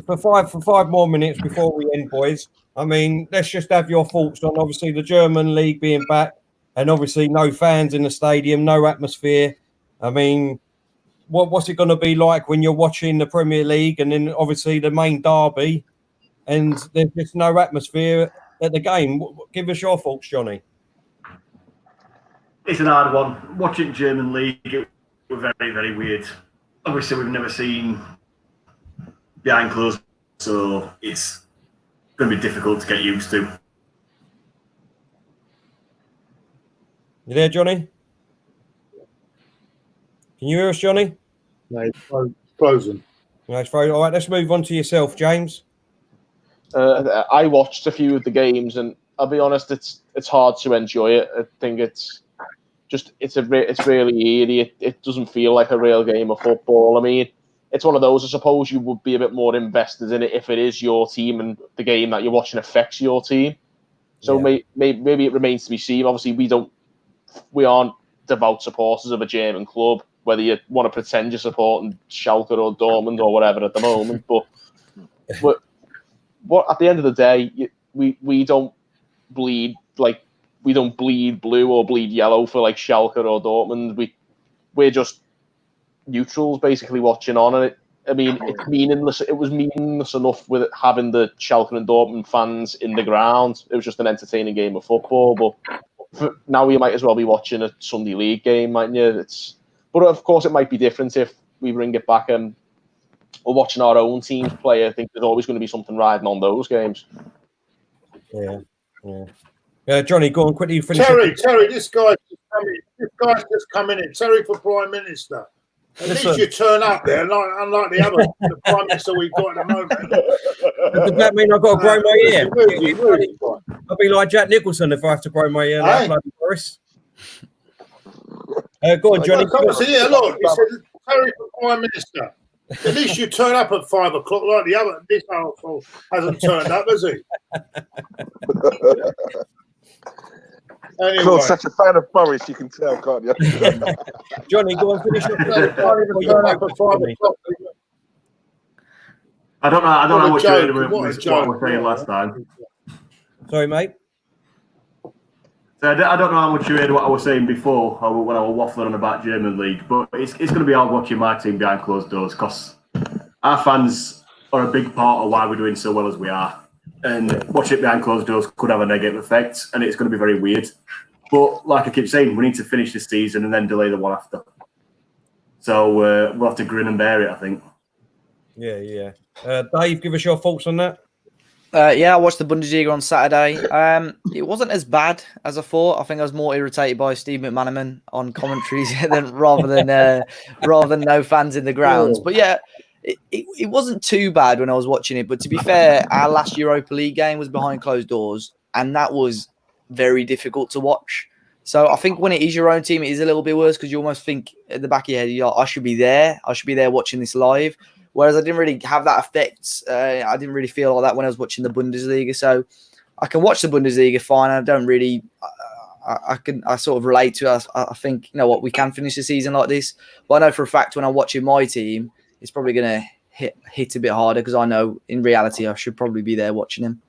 For 5 more minutes before we end, boys. I mean, let's just have your thoughts on obviously the German league being back, and obviously no fans in the stadium, no atmosphere. I mean, what's it going to be like when you're watching the Premier League and then obviously the main derby and there's just no atmosphere at the game? Give us your thoughts, Johnny. It's an hard one. Watching German league, it was very, very weird. Obviously, we've never seen behind closed, so it's going to be difficult to get used to. You there, Johnny? Can you hear us, Johnny? No, it's frozen. No, it's frozen. All right, let's move on to yourself, James. I watched a few of the games, and I'll be honest, it's hard to enjoy it. I think it's really eerie. It doesn't feel like a real game of football. I mean, it's one of those. I suppose you would be a bit more invested in it if it is your team and the game that you're watching affects your team. So maybe it remains to be seen. Obviously, we aren't devout supporters of a German club, whether you want to pretend you're supporting Schalke or Dortmund or whatever at the moment. But at the end of the day, we don't bleed blue or bleed yellow for like Schalke or Dortmund. We're just neutrals basically watching on, and it's meaningless. It was meaningless enough with having the Schalke and Dortmund fans in the ground. It was just an entertaining game of football. But now you might as well be watching a Sunday League game, mightn't you? But of course, it might be different if we bring it back and we're watching our own teams play. I think there's always going to be something riding on those games. Yeah. Johnny, go on quickly. Terry, this guy's just come in. Terry for Prime Minister. At least you turn up there, unlike the Prime Minister we've got at the moment. Does that mean I've got to grow my ear? I'll be like Jack Nicholson if I have to grow my ear like bloody Boris. Go on, Johnny. Yeah, look, he said Terry for Prime Minister. At least you turn up at 5 o'clock like the other. This arsehole hasn't turned up, has he? Anyway. Claude's such a fan of Boris, you can tell, can't you? Johnny, go on, finish up. I don't know how much you heard of what I was saying last time. Sorry, mate. So I don't know how much you heard what I was saying before when I was waffling on about German League, but it's going to be hard watching my team behind closed doors because our fans are a big part of why we're doing so well as we are. And watching it behind closed doors could have a negative effect, and it's going to be very weird. But like I keep saying, we need to finish this season and then delay the one after. So we'll have to grin and bear it, I think. Yeah. Dave, give us your thoughts on that. I watched the Bundesliga on Saturday. It wasn't as bad as I thought. I think I was more irritated by Steve McManaman on commentaries rather than no fans in the grounds. But yeah, it wasn't too bad when I was watching it. But to be fair, our last Europa League game was behind closed doors, and that was very difficult to watch. So I think when it is your own team, it is a little bit worse because you almost think at the back of your head, I should be there. I should be there watching this live. Whereas I didn't really have that effect. I didn't really feel like that when I was watching the Bundesliga. So I can watch the Bundesliga fine. I don't really. I sort of relate to it. I think, you know what, we can finish the season like this. But I know for a fact when I'm watching my team, it's probably going to hit a bit harder because I know in reality I should probably be there watching him.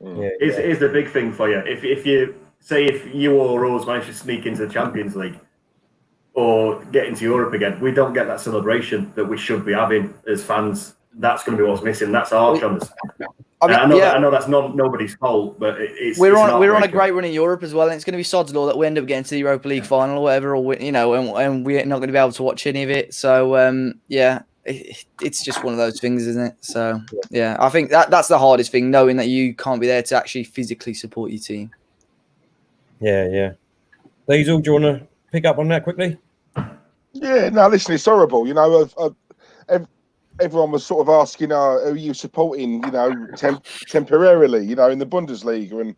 Yeah. Is the big thing for you. If you or Rose manage to sneak into the Champions League or get into Europe again, we don't get that celebration that we should be having as fans. That's going to be what's missing. That's harsh on us. I know that's not nobody's fault, but we're on a great run in Europe as well, and it's going to be sod's law that we end up getting to the Europa League final or whatever, or and we're not going to be able to watch any of it. So it's just one of those things, isn't it? So yeah, I think that's the hardest thing, knowing that you can't be there to actually physically support your team. Yeah. Diesel, do you want to pick up on that quickly? Yeah, no, listen, it's horrible. Everyone was sort of asking, who are you supporting, temporarily, in the Bundesliga. And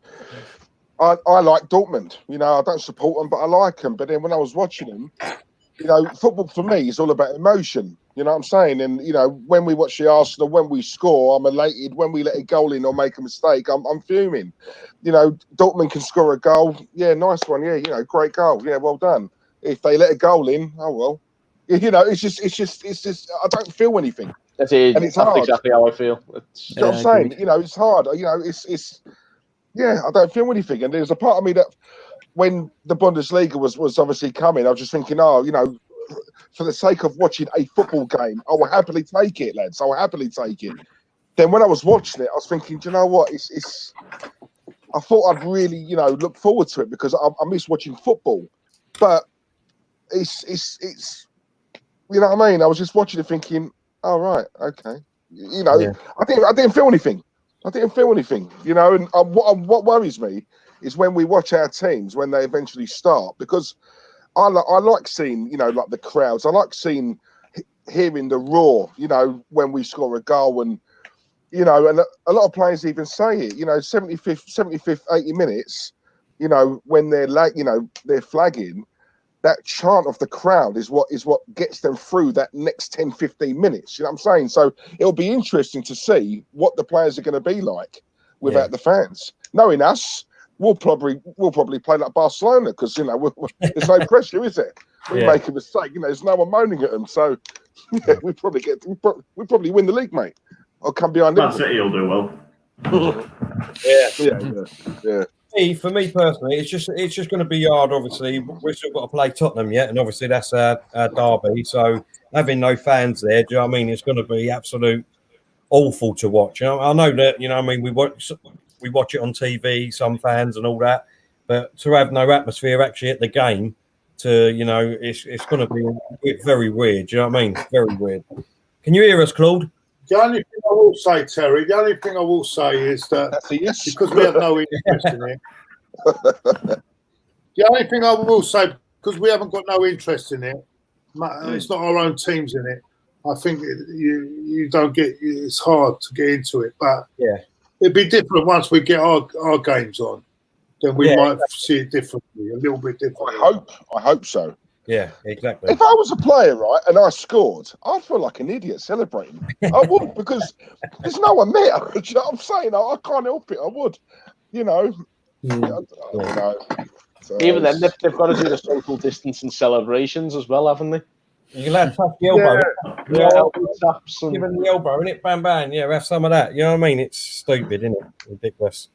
I like Dortmund. I don't support them, but I like them. But then when I was watching them, football for me is all about emotion. You know what I'm saying? And, when we watch the Arsenal, when we score, I'm elated. When we let a goal in or make a mistake, I'm fuming. Dortmund can score a goal. Yeah, nice one. Yeah, great goal. Yeah, well done. If they let a goal in, oh, well. It's just, I don't feel anything. That's hard. Exactly how I feel. You know what I'm saying? It's hard. I don't feel anything. And there's a part of me that when the Bundesliga was obviously coming, I was just thinking, for the sake of watching a football game, I will happily take it, lads. I will happily take it. Then when I was watching it, I was thinking, do you know what? I thought I'd really, look forward to it because I miss watching football. But it's you know what I mean? I was just watching it thinking, oh, right, okay. I didn't feel anything. And what worries me is when we watch our teams when they eventually start, because I like seeing, you know, like the crowds. I like hearing the roar, you know, when we score a goal, and you know, and a lot of players even say it, you know, 75th, 80 minutes, you know, when they're they're flagging, that chant of the crowd is what gets them through that next 10, 15 minutes. You know what I'm saying? So it'll be interesting to see what the players are going to be like without the fans. Knowing us, we'll probably play like Barcelona, because, you know, there's no pressure, is there? We make a mistake, you know, there's no one moaning at them. So we probably win the league, mate. I'll come behind Man City will do well. Yeah. For me personally, it's just going to be hard. Obviously, we've still got to play Tottenham yet, and obviously that's our derby. So having no fans there, do you know what I mean? It's going to be absolute awful to watch. You know, I know that, you know what I mean, we watch it on TV, some fans and all that, but to have no atmosphere actually at the game, you know, it's going to be very weird. Do you know what I mean? Very weird. Can you hear us, Claude? The only thing I will say, Terry, is that because we have no interest in it. The only thing I will say, because we haven't got no interest in it, it's not our own teams in it. I think you don't get. It's hard to get into it, but it'd be different once we get our games on. Then we might see it differently, a little bit differently. I hope so. Yeah, exactly. If I was a player, right, and I scored, I'd feel like an idiot celebrating. I would, because there's no one there. Do you know what I'm saying? I can't help it. I would, you know. I don't know. So even then, they've got to do the social distancing celebrations as well, haven't they? You can have tap the elbow. Give him the elbow, innit? Bam, bam. Yeah, have some of that. You know what I mean? It's stupid, isn't it? Ridiculous.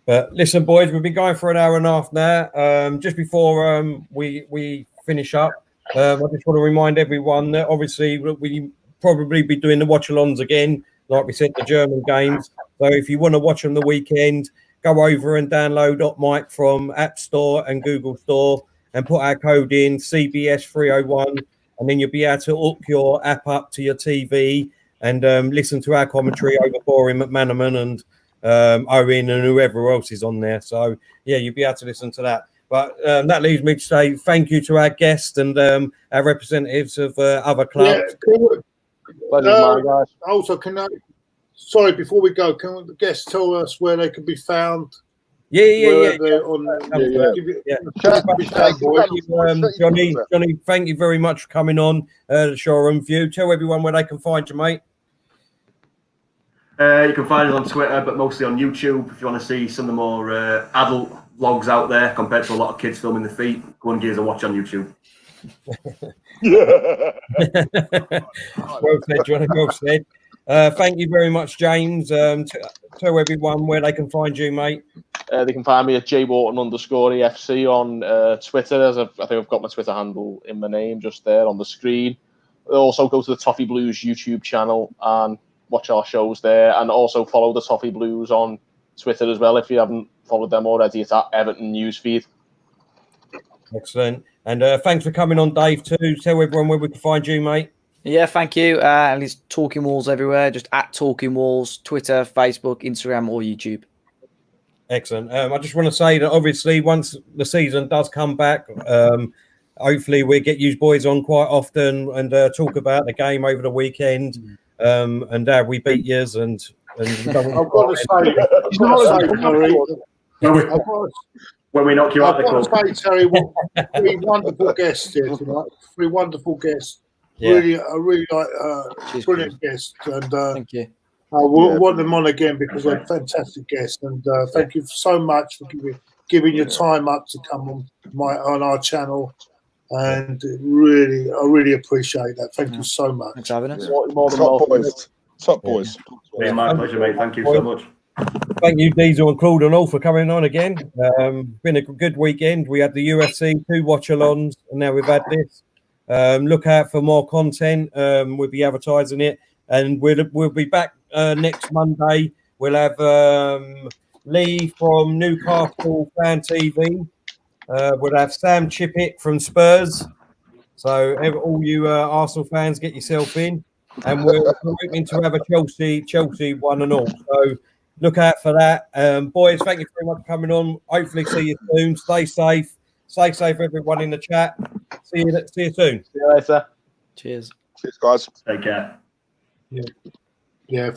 But listen, boys, we've been going for an hour and a half now. Just before we finish up, I just want to remind everyone that obviously we probably be doing the watch-alongs again, like we said, the German games. So if you want to watch them the weekend, go over and download Opmic from App Store and Google Store and put our code in CBS301, and then you'll be able to hook your app up to your TV and listen to our commentary over Boring McManaman and Owen and whoever else is on there. So yeah, you'll be able to listen to that. But that leaves me to say thank you to our guests and our representatives of other clubs. Also, sorry, before we go, can the guests tell us where they can be found? Yeah. Jonny, thank you very much for coming on the Shoreham View. Tell everyone where they can find you, mate. You can find us on Twitter, but mostly on YouTube. If you want to see some of the more adult vlogs out there compared to a lot of kids filming the feet, go and give us a watch on YouTube. Well said, Jonny. Well said. Thank you very much, James. Tell everyone where they can find you, mate. They can find me at jwharton_EFC on Twitter. I think I've got my Twitter handle in my name just there on the screen. Also go to the Toffee Blues YouTube channel and watch our shows there, and also follow the Toffee Blues on Twitter as well if you haven't followed them already. It's at Everton Newsfeed. Excellent. And thanks for coming on, Dave, too. Tell everyone where we can find you, mate. Yeah, thank you. And it's Talking Walls everywhere, just at Talking Walls, Twitter, Facebook, Instagram, or YouTube. Excellent. I just want to say that obviously once the season does come back, hopefully we get you boys on quite often and talk about the game over the weekend and how we beat yous and I've got to say, when we knock you out the club. I've got to say, Terry, three wonderful guests here tonight. Three wonderful guests. Yeah. I really like brilliant guests, and thank you. I want them on again because they're fantastic guests. And thank you so much for giving your time up to come on our channel. And I really appreciate that. Thank you so much. Thanks for having us. Top boys. Yeah, my pleasure, mate. Thank you so much. Thank you, Diesel and Claude and all, for coming on again. Been a good weekend. We had the UFC, 2 watch-alongs, and now we've had this. Look out for more content. We'll be advertising it, and we'll be back next Monday. We'll have Lee from Newcastle Fan TV. We'll have Sam Chippett from Spurs. So all you Arsenal fans, get yourself in, and we're hoping to have a Chelsea one and all. So look out for that. Boys, thank you very much for coming on. Hopefully see you soon. Stay safe. Stay safe, everyone in the chat. See you soon. See you later. Cheers. Cheers, guys. Take care. Yeah.